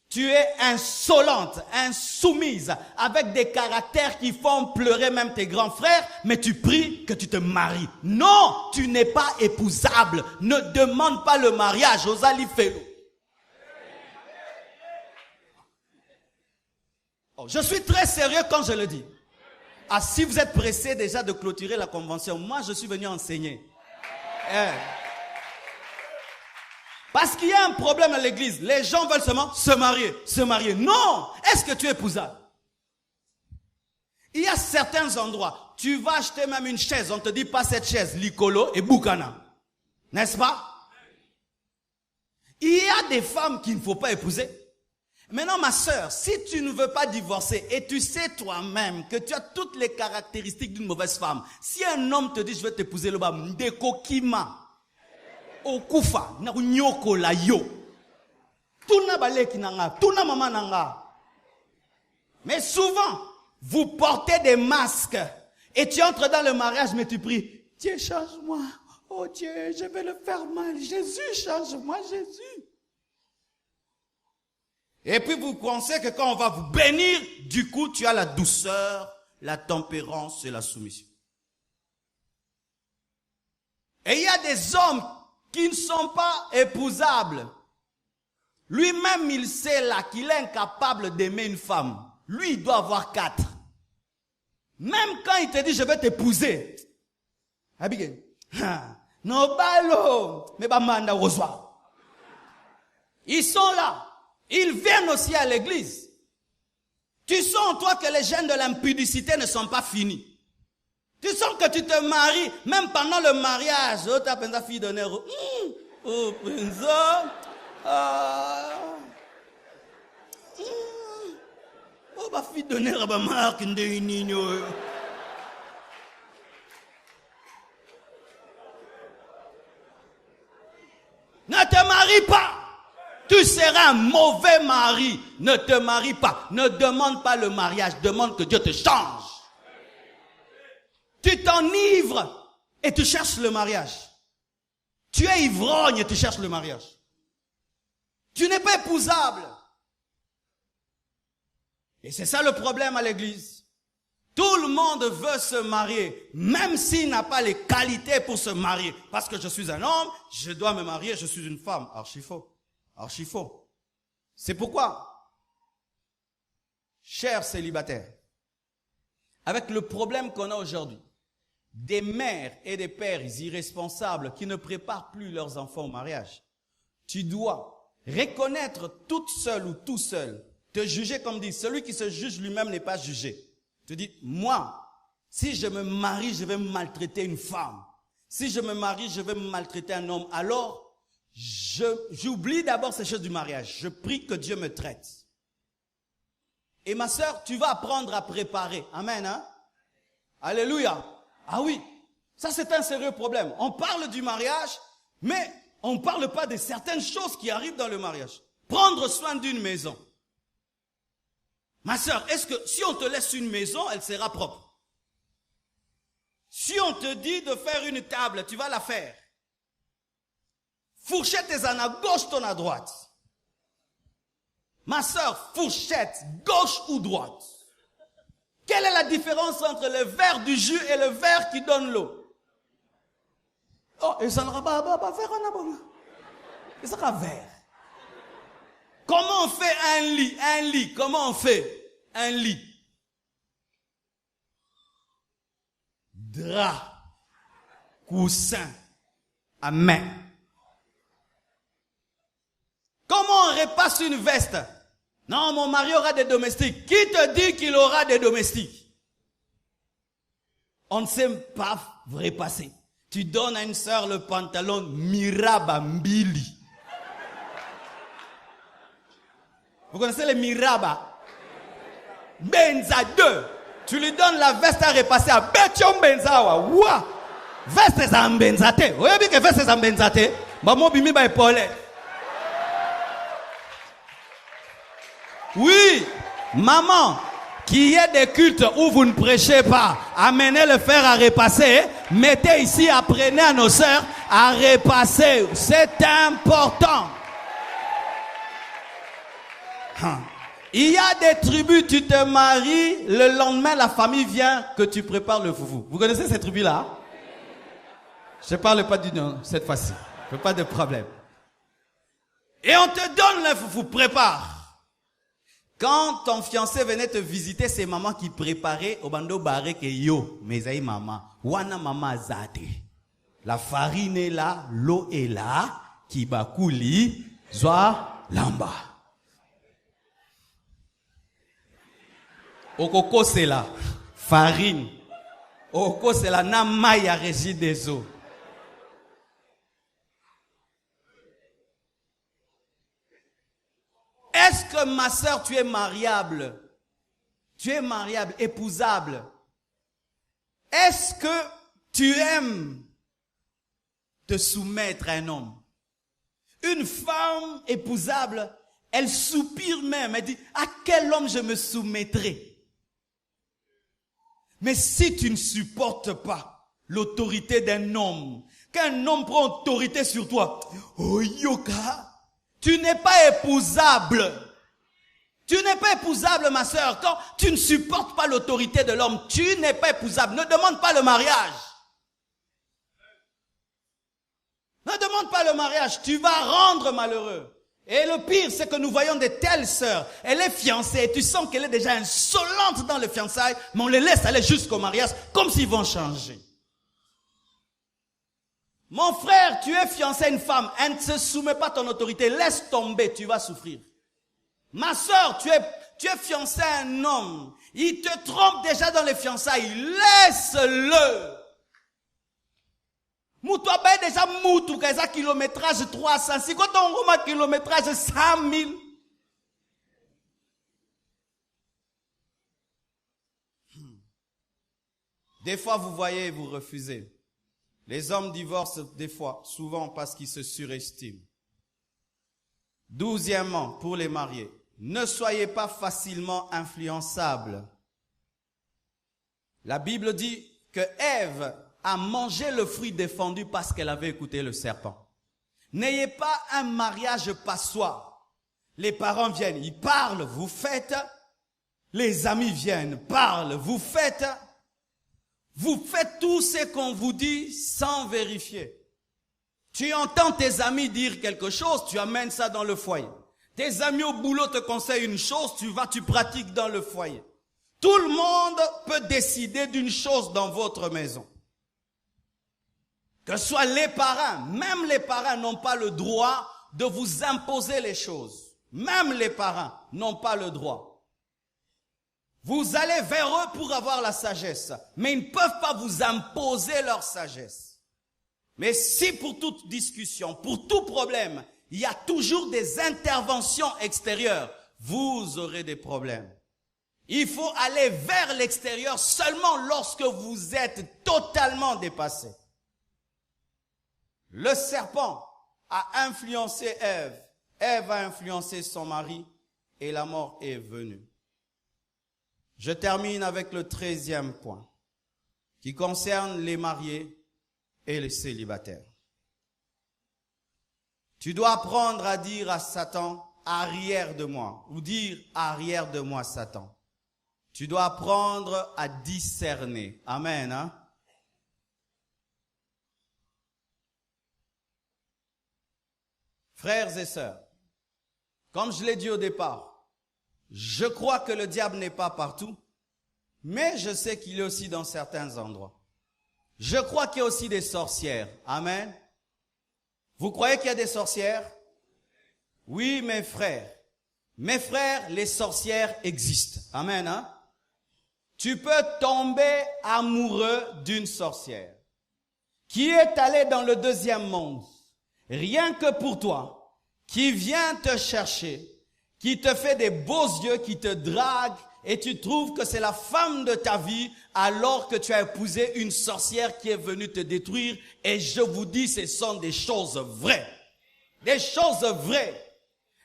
Tu es insolente, insoumise, avec des caractères qui font pleurer même tes grands frères, mais tu pries que tu te maries. Non, tu n'es pas épousable. Ne demande pas le mariage aux alifélos. Oh, je suis très sérieux quand je le dis. Ah, si vous êtes pressé déjà de clôturer la convention, moi je suis venu enseigner. Parce qu'il y a un problème à l'église. Les gens veulent seulement se marier. Non! Est-ce que tu es épousable? Il y a certains endroits, tu vas acheter même une chaise, on te dit pas cette chaise, Likolo et Boukana. N'est-ce pas? Il y a des femmes qu'il ne faut pas épouser. Maintenant, ma sœur, si tu ne veux pas divorcer et tu sais toi-même que tu as toutes les caractéristiques d'une mauvaise femme, si un homme te dit je vais t'épouser le bas, Ndeko Kima, Okufa, na unyoko la yo. Tuna baleki nanga, tuna mama nanga. Mais souvent, vous portez des masques et tu entres dans le mariage mais tu pries, Dieu change-moi. Oh Dieu, je vais le faire mal. Jésus, change-moi, Jésus. Et puis vous pensez que quand on va vous bénir, du coup tu as la douceur, la tempérance et la soumission. Et il y a des hommes qui ne sont pas épousables. Lui-même, il sait là qu'il est incapable d'aimer une femme. Lui, il doit avoir 4. Même quand il te dit, je vais t'épouser. Abigail. Non, balo. Mais bamanda reçoit. Ils sont là. Ils viennent aussi à l'église. Tu sens en toi que les gènes de l'impudicité ne sont pas finis. Tu sens que tu te maries, même pendant le mariage. Oh, tu as pensé fille d'honneur. Oh, Oh, ma fille donner à ma marque de nino. Ne te marie pas. Tu seras un mauvais mari. Ne te marie pas. Ne demande pas le mariage. Demande que Dieu te change. Tu t'enivres et tu cherches le mariage. Tu es ivrogne et tu cherches le mariage. Tu n'es pas épousable. Et c'est ça le problème à l'église. Tout le monde veut se marier, même s'il n'a pas les qualités pour se marier. Parce que je suis un homme, je dois me marier, je suis une femme. Archi faux. Archi faux. C'est pourquoi, chers célibataires, avec le problème qu'on a aujourd'hui, des mères et des pères irresponsables qui ne préparent plus leurs enfants au mariage, tu dois reconnaître toute seule ou tout seul, te juger comme dit, celui qui se juge lui-même n'est pas jugé. Tu dis, moi, si je me marie, je vais maltraiter une femme. Si je me marie, je vais maltraiter un homme. Alors, j'oublie d'abord ces choses du mariage. Je prie que Dieu me traite. Et ma sœur, tu vas apprendre à préparer. Amen, hein? Alléluia. Ah oui, ça c'est un sérieux problème. On parle du mariage, mais on ne parle pas de certaines choses qui arrivent dans le mariage. Prendre soin d'une maison. Ma sœur, est-ce que si on te laisse une maison, elle sera propre? Si on te dit de faire une table, tu vas la faire. Fourchette est en à gauche, ton à droite. Ma sœur, fourchette, gauche ou droite? Quelle est la différence entre le verre du jus et le verre qui donne l'eau? Oh, et ça ne va pas faire un abonnement. Et ça va verre. Comment on fait un lit? Un lit, comment on fait un lit? Drap, coussin, amen. Comment on repasse une veste? Non, mon mari aura des domestiques. Qui te dit qu'il aura des domestiques? On ne sait pas repasser. Tu donnes à une sœur le pantalon Miraba Mbili. Vous connaissez les Miraba? Benza 2. Tu lui donnes la veste à repasser à Betchon Benzawa. Ouah! Veste za mbenzate. Vous voyez que veste za mbenzate? Maman bimi ba épaule. Oui, maman, qu'il y ait des cultes où vous ne prêchez pas, amenez le fer à repasser, mettez ici, apprenez à nos sœurs à repasser. C'est important. Il y a des tribus, tu te maries, le lendemain la famille vient que tu prépares le foufou. Vous connaissez ces tribus-là? Je ne parle pas du nom cette fois-ci. Je n'ai pas de problème. Et on te donne le foufou, prépare. Quand ton fiancé venait te visiter, c'est maman qui préparait au bando baré que yo, mais aïe maman, wana mama zate. La farine est là, l'eau est là, kibakuli, zwa lamba. Okoko c'est là, farine. Okoko c'est là, namaya régit des eaux. Est-ce que ma sœur, tu es mariable? Tu es mariable, épousable? Est-ce que tu aimes te soumettre à un homme? Une femme épousable, elle soupire même, elle dit, à quel homme je me soumettrai? Mais si tu ne supportes pas l'autorité d'un homme, qu'un homme prend autorité sur toi, oh yoka, tu n'es pas épousable. Tu n'es pas épousable, ma sœur. Quand tu ne supportes pas l'autorité de l'homme, tu n'es pas épousable. Ne demande pas le mariage. Ne demande pas le mariage. Tu vas rendre malheureux. Et le pire, c'est que nous voyons de telles sœurs. Elle est fiancée et tu sens qu'elle est déjà insolente dans le fiançailles, mais on les laisse aller jusqu'au mariage comme s'ils vont changer. Mon frère, tu es fiancé à une femme, elle ne se soumet pas à ton autorité, laisse tomber, tu vas souffrir. Ma sœur, tu es fiancé à un homme, il te trompe déjà dans les fiançailles, laisse-le. Moutou a déjà moutou, qu'est-ce kilométrage 300, si quand on a kilométrage 100 000. Des fois, vous voyez et vous refusez. Les hommes divorcent des fois, souvent parce qu'ils se surestiment. 12e, pour les mariés, ne soyez pas facilement influençables. La Bible dit que Ève a mangé le fruit défendu parce qu'elle avait écouté le serpent. N'ayez pas un mariage passoire. Les parents viennent, ils parlent, vous faites. Les amis viennent, parlent, vous faites. Vous faites tout ce qu'on vous dit sans vérifier. Tu entends tes amis dire quelque chose, tu amènes ça dans le foyer. Tes amis au boulot te conseillent une chose, tu pratiques dans le foyer. Tout le monde peut décider d'une chose dans votre maison. Que ce soit les parents, même les parents n'ont pas le droit de vous imposer les choses. Même les parents n'ont pas le droit. Vous allez vers eux pour avoir la sagesse, mais ils ne peuvent pas vous imposer leur sagesse. Mais si pour toute discussion, pour tout problème, il y a toujours des interventions extérieures, vous aurez des problèmes. Il faut aller vers l'extérieur seulement lorsque vous êtes totalement dépassé. Le serpent a influencé Ève. Ève a influencé son mari et la mort est venue. Je termine avec le 13e point qui concerne les mariés et les célibataires. Tu dois apprendre à dire à Satan, arrière de moi, ou dire arrière de moi Satan. Tu dois apprendre à discerner. Amen. Hein? Frères et sœurs, comme je l'ai dit au départ, je crois que le diable n'est pas partout, mais je sais qu'il est aussi dans certains endroits. Je crois qu'il y a aussi des sorcières. Amen. Vous croyez qu'il y a des sorcières? Oui, mes frères. Mes frères, les sorcières existent. Amen. Hein? Tu peux tomber amoureux d'une sorcière qui est allée dans le deuxième monde, rien que pour toi, qui vient te chercher, qui te fait des beaux yeux, qui te drague, et tu trouves que c'est la femme de ta vie, alors que tu as épousé une sorcière qui est venue te détruire. Et je vous dis, ce sont des choses vraies. Des choses vraies.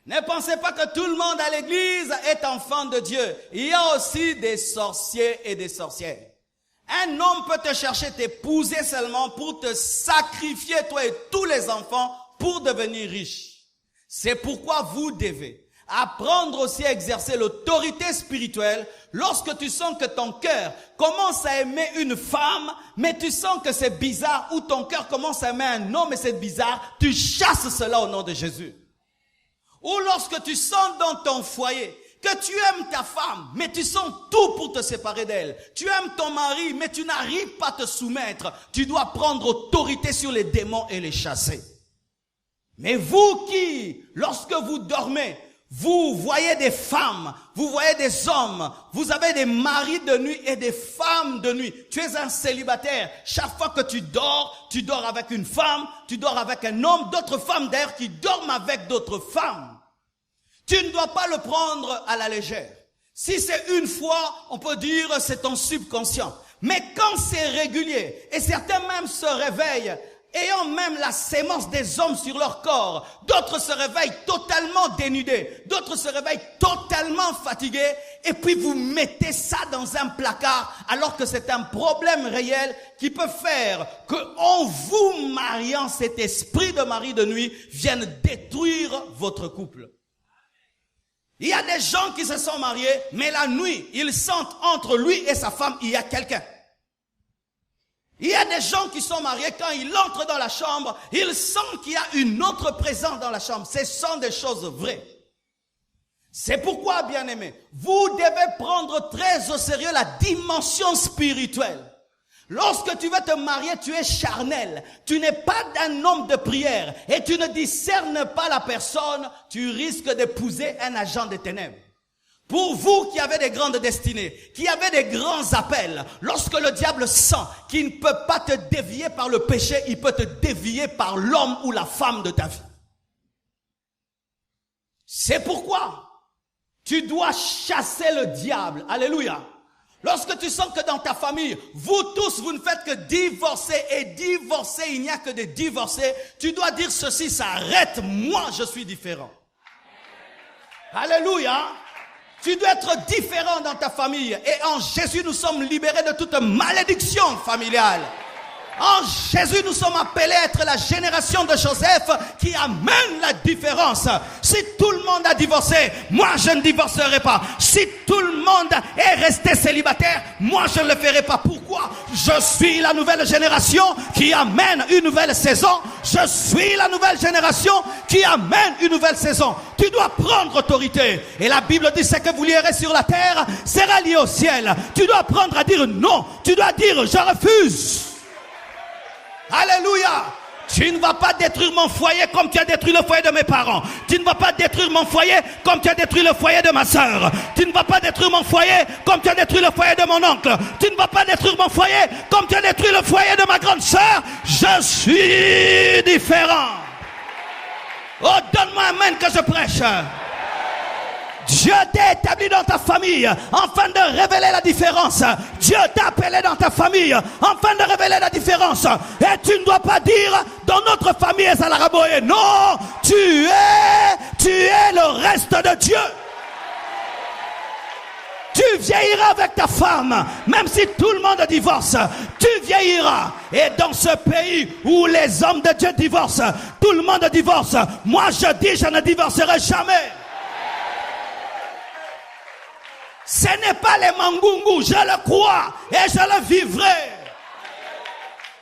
Ne pensez pas que tout le monde à l'église est enfant de Dieu. Il y a aussi des sorciers et des sorcières. Un homme peut te chercher, t'épouser seulement pour te sacrifier, toi et tous les enfants, pour devenir riche. C'est pourquoi vous devez apprendre aussi à exercer l'autorité spirituelle lorsque tu sens que ton cœur commence à aimer une femme, mais tu sens que c'est bizarre, ou ton cœur commence à aimer un homme et c'est bizarre, tu chasses cela au nom de Jésus. Ou lorsque tu sens dans ton foyer que tu aimes ta femme, mais tu sens tout pour te séparer d'elle. Tu aimes ton mari, mais tu n'arrives pas à te soumettre. Tu dois prendre autorité sur les démons et les chasser. Mais vous qui, lorsque vous dormez, vous voyez des femmes, vous voyez des hommes, vous avez des maris de nuit et des femmes de nuit. Tu es un célibataire. Chaque fois que tu dors avec une femme, tu dors avec un homme, d'autres femmes d'ailleurs qui dorment avec d'autres femmes. Tu ne dois pas le prendre à la légère. Si c'est une fois, on peut dire c'est ton subconscient. Mais quand c'est régulier, et certains même se réveillent, ayant même la sémence des hommes sur leur corps, d'autres se réveillent totalement dénudés, d'autres se réveillent totalement fatigués, et puis vous mettez ça dans un placard, alors que c'est un problème réel qui peut faire que, en vous mariant, cet esprit de mari de nuit vienne détruire votre couple. Il y a des gens qui se sont mariés, mais la nuit, ils sentent entre lui et sa femme, il y a quelqu'un. Il y a des gens qui sont mariés, quand ils entrent dans la chambre, ils sentent qu'il y a une autre présence dans la chambre. Ce sont des choses vraies. C'est pourquoi, bien-aimés, vous devez prendre très au sérieux la dimension spirituelle. Lorsque tu veux te marier, tu es charnel. Tu n'es pas un homme de prière et tu ne discernes pas la personne, tu risques d'épouser un agent des ténèbres. Pour vous qui avez des grandes destinées, qui avez des grands appels, lorsque le diable sent qu'il ne peut pas te dévier par le péché, il peut te dévier par l'homme ou la femme de ta vie. C'est pourquoi tu dois chasser le diable. Alléluia. Lorsque tu sens que dans ta famille, vous tous, vous ne faites que divorcer et divorcer, il n'y a que des divorcés, tu dois dire ceci, ça arrête, moi je suis différent. Alléluia. Tu dois être différent dans ta famille. Et en Jésus, nous sommes libérés de toute malédiction familiale. En Jésus, nous sommes appelés à être la génération de Joseph qui amène la différence. Si tout le monde a divorcé, moi je ne divorcerai pas. Si tout le monde est resté célibataire, moi je ne le ferai pas. Pourquoi? Je suis la nouvelle génération qui amène une nouvelle saison. Je suis la nouvelle génération qui amène une nouvelle saison. Tu dois prendre autorité. Et la Bible dit, ce que vous lierez sur la terre sera lié au ciel. Tu dois apprendre à dire non. Tu dois dire, je refuse. Alléluia. Tu ne vas pas détruire mon foyer comme tu as détruit le foyer de mes parents. Tu ne vas pas détruire mon foyer comme tu as détruit le foyer de ma soeur. Tu ne vas pas détruire mon foyer comme tu as détruit le foyer de mon oncle. Tu ne vas pas détruire mon foyer comme tu as détruit le foyer de ma grande soeur. Je suis différent. Oh, donne-moi un amen que je prêche. Dieu t'a établi dans ta famille afin de révéler la différence. Dieu t'a appelé dans ta famille afin de révéler la différence. Et tu ne dois pas dire dans notre famille est à l'araboé. Non, tu es le reste de Dieu. Tu vieilliras avec ta femme, même si tout le monde divorce, tu vieilliras. Et dans ce pays où les hommes de Dieu divorcent, tout le monde divorce. Moi je dis, je ne divorcerai jamais. Ce n'est pas les mangungus, je le crois et je le vivrai.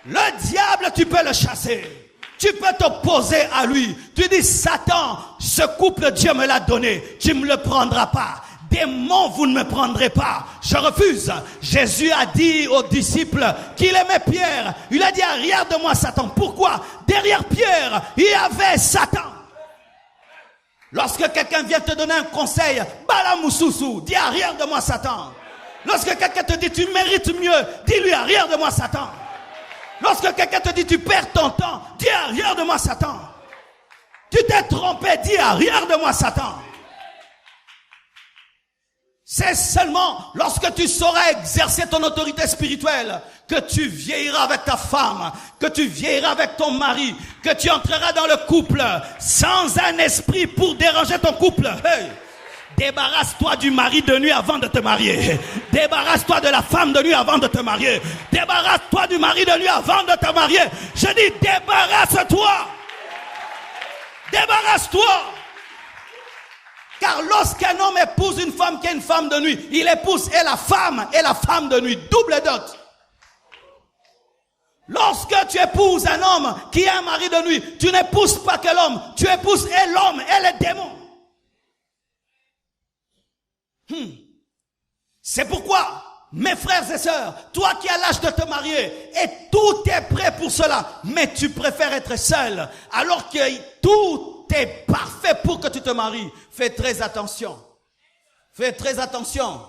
Le diable, tu peux le chasser. Tu peux t'opposer à lui. Tu dis, Satan, ce couple, Dieu me l'a donné. Tu ne me le prendras pas. Démon, vous ne me prendrez pas. Je refuse. Jésus a dit aux disciples qu'il aimait Pierre. Il a dit, arrière de moi, Satan. Pourquoi? Derrière Pierre, il y avait Satan. Lorsque quelqu'un vient te donner un conseil, Balamoussousou, dis arrière de moi Satan. Lorsque quelqu'un te dit tu mérites mieux, dis-lui arrière de moi Satan. Lorsque quelqu'un te dit tu perds ton temps, dis arrière de moi Satan. Tu t'es trompé, dis arrière de moi Satan. C'est seulement lorsque tu sauras exercer ton autorité spirituelle que tu vieilliras avec ta femme, que tu vieilliras avec ton mari, que tu entreras dans le couple sans un esprit pour déranger ton couple. Hey! Débarrasse-toi du mari de nuit avant de te marier. Débarrasse-toi de la femme de nuit avant de te marier. Débarrasse-toi du mari de nuit avant de te marier. Je dis débarrasse-toi. Débarrasse-toi. Car lorsqu'un homme épouse une femme qui est une femme de nuit, il épouse et la femme de nuit, double dot. Lorsque tu épouses un homme qui est un mari de nuit, tu n'épouses pas que l'homme, tu épouses et l'homme et les démons. C'est pourquoi, mes frères et sœurs, toi qui as l'âge de te marier, et tout est prêt pour cela, mais tu préfères être seul, alors que tout est parfait pour que tu te maries. Fais très attention. Fais très attention.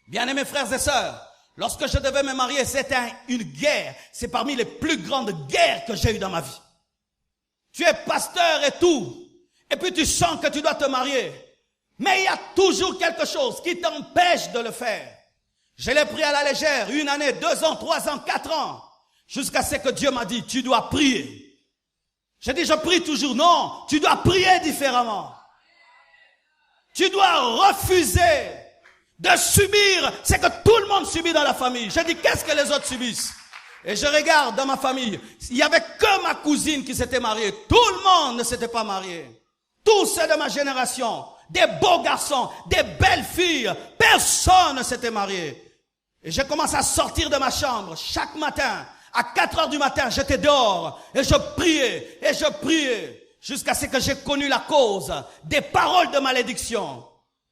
Bien-aimés frères et sœurs, lorsque je devais me marier, c'était une guerre. C'est parmi les plus grandes guerres que j'ai eues dans ma vie. Tu es pasteur et tout, et puis tu sens que tu dois te marier. Mais il y a toujours quelque chose qui t'empêche de le faire. Je l'ai pris à la légère, 1 année, 2 ans, 3 ans, 4 ans, jusqu'à ce que Dieu m'a dit, tu dois prier. J'ai dit, je prie toujours. Non, tu dois prier différemment. Tu dois refuser de subir ce que tout le monde subit dans la famille. J'ai dit, qu'est-ce que les autres subissent? Et je regarde dans ma famille, il n'y avait que ma cousine qui s'était mariée. Tout le monde ne s'était pas marié. Tous ceux de ma génération, des beaux garçons, des belles filles, personne ne s'était marié. Et j'ai commencé à sortir de ma chambre chaque matin. À 4 heures du matin, j'étais dehors et je priais jusqu'à ce que j'ai connu la cause des paroles de malédiction,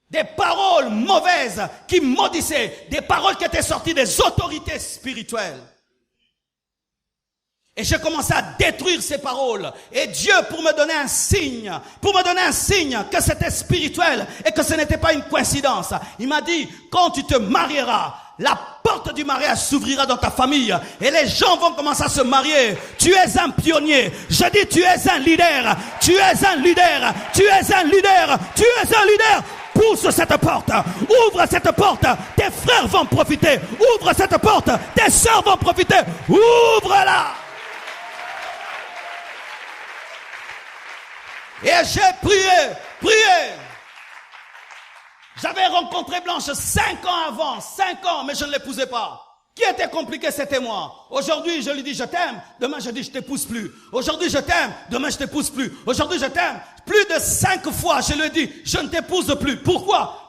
des paroles mauvaises qui maudissaient, des paroles qui étaient sorties des autorités spirituelles. Et j'ai commencé à détruire ces paroles. Et Dieu, pour me donner un signe que c'était spirituel et que ce n'était pas une coïncidence, il m'a dit, quand tu te marieras, la porte du mariage s'ouvrira dans ta famille et les gens vont commencer à se marier. Tu es un pionnier. Je dis, tu es un leader. Tu es un leader. Tu es un leader. Tu es un leader. pousse cette porte. Ouvre cette porte. Tes frères vont profiter. Ouvre cette porte. Tes sœurs vont profiter. Ouvre-la. Et j'ai prié. J'avais rencontré Blanche 5 ans avant, 5 ans, mais je ne l'épousais pas. Qui était compliqué, c'était moi. Aujourd'hui, je lui dis je t'aime. Demain, je dis je t'épouse plus. Aujourd'hui, je t'aime. Demain, je t'épouse plus. Aujourd'hui, je t'aime. Plus de 5 fois, je lui dis je ne t'épouse plus. Pourquoi?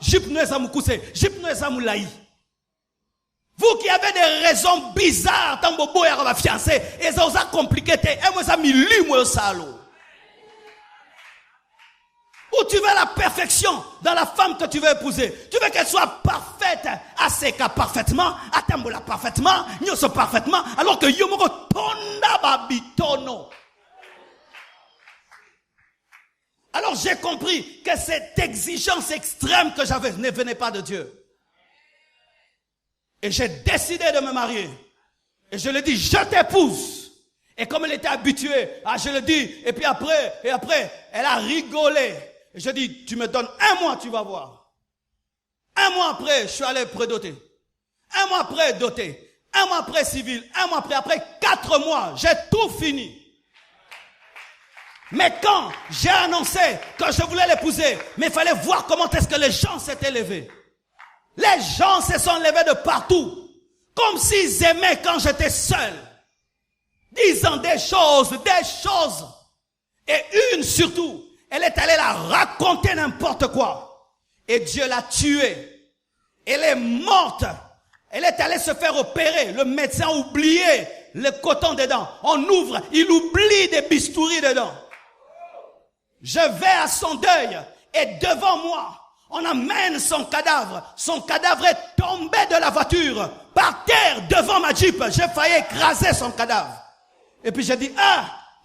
Vous qui avez des raisons bizarres, tant que vous avez fiancé, et ça vous a compliqué, et vous avez mis l'humour salo. Où tu veux la perfection dans la femme que tu veux épouser. Tu veux qu'elle soit parfaite, Aseka parfaitement, Atambola parfaitement, Nyoso parfaitement, alors que Yomoro Tonda Babitono. Alors j'ai compris que cette exigence extrême que j'avais ne venait pas de Dieu. Et j'ai décidé de me marier. Et je lui ai dit, je t'épouse. Et comme elle était habituée, je le dis, et puis après, elle a rigolé. Et je dis, tu me donnes 1 mois, tu vas voir. 1 mois après, je suis allé prédoter. 1 mois après, doté. 1 mois après, civil. 1 mois après 4 mois, j'ai tout fini. Mais quand j'ai annoncé que je voulais l'épouser, mais il fallait voir comment est-ce que les gens s'étaient levés. Les gens se sont levés de partout. Comme s'ils aimaient quand j'étais seul. Disant des choses. Et une surtout. Elle est allée la raconter n'importe quoi. Et Dieu l'a tuée. Elle est morte. Elle est allée se faire opérer. Le médecin a oublié le coton dedans. On ouvre, il oublie des bistouris dedans. Je vais à son deuil. Et devant moi, on amène son cadavre. Son cadavre est tombé de la voiture. Par terre, devant ma Jeep. J'ai failli écraser son cadavre. Et puis j'ai dit,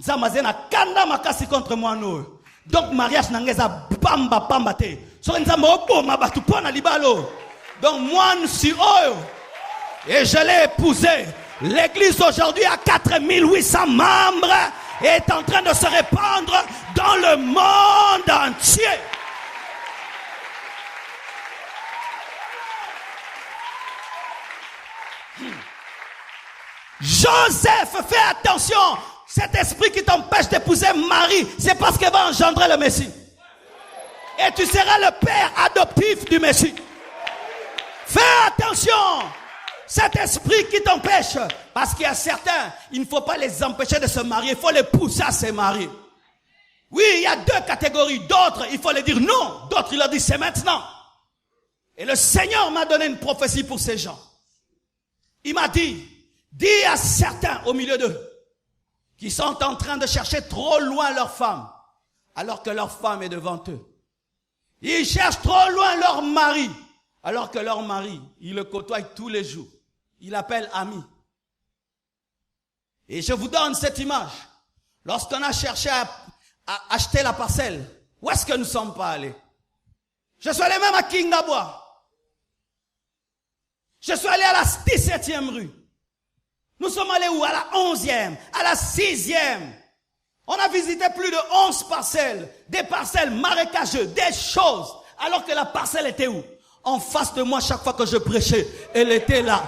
Zamazena kanda makasi contre moi nous. Donc mariage n'angeza pamba te. So nzamba oboma batu pona libalo. Donc moi si oyo. Et je l'ai épousé. L'église aujourd'hui a 4800 membres et est en train de se répandre dans le monde entier. Joseph, fais attention. Cet esprit qui t'empêche d'épouser Marie, c'est parce qu'elle va engendrer le Messie. Et tu seras le père adoptif du Messie. Fais attention. Cet esprit qui t'empêche, parce qu'il y a certains, il ne faut pas les empêcher de se marier, il faut les pousser à se marier. Oui, il y a 2 catégories. D'autres, il faut les dire non. D'autres, il leur dit c'est maintenant. Et le Seigneur m'a donné une prophétie pour ces gens. Il m'a dit, dis à certains au milieu d'eux, qui sont en train de chercher trop loin leur femme, alors que leur femme est devant eux. Ils cherchent trop loin leur mari, alors que leur mari, ils le côtoient tous les jours. Il l'appelle ami. Et je vous donne cette image. Lorsqu'on a cherché à acheter la parcelle, où est-ce que nous ne sommes pas allés? Je suis allé même à Kingabwa. Je suis allé à la 17e rue. Nous sommes allés où? À la 11e, à la 6e. On a visité plus de 11 parcelles. Des parcelles marécageuses, des choses. Alors que la parcelle était où? En face de moi, chaque fois que je prêchais, elle était là.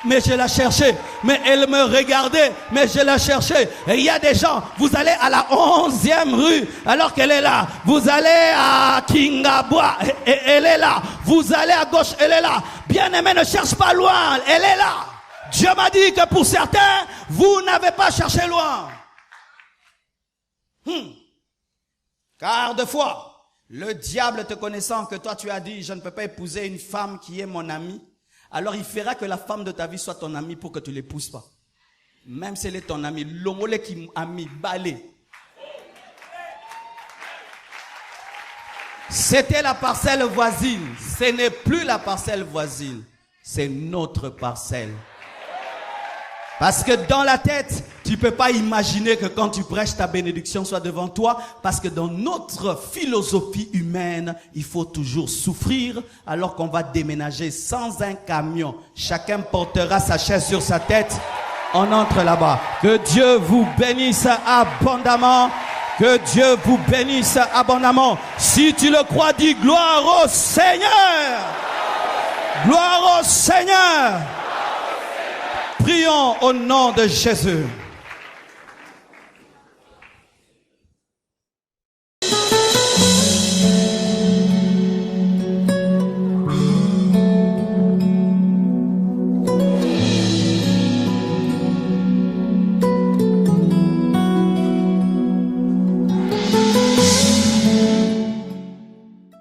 Mais je la cherchais. Mais elle me regardait. Mais je la cherchais. Et il y a des gens, vous allez à la 11e rue, alors qu'elle est là. Vous allez à Kingabwa, et elle est là. Vous allez à gauche, elle est là. Bien-aimé, ne cherche pas loin, elle est là. Dieu m'a dit que pour certains, vous n'avez pas cherché loin. Car de fois, le diable te connaissant que toi tu as dit, je ne peux pas épouser une femme qui est mon amie, alors il fera que la femme de ta vie soit ton amie pour que tu l'épouses pas. Même si elle est ton amie, l'omolé qui a mis balai. C'était la parcelle voisine. Ce n'est plus la parcelle voisine. C'est notre parcelle. Parce que dans la tête, tu peux pas imaginer que quand tu prêches, ta bénédiction soit devant toi. Parce que dans notre philosophie humaine, il faut toujours souffrir alors qu'on va déménager sans un camion. Chacun portera sa chaise sur sa tête. On entre là-bas. Que Dieu vous bénisse abondamment. Que Dieu vous bénisse abondamment. Si tu le crois, dis gloire au Seigneur. Gloire au Seigneur. Prions au nom de Jésus.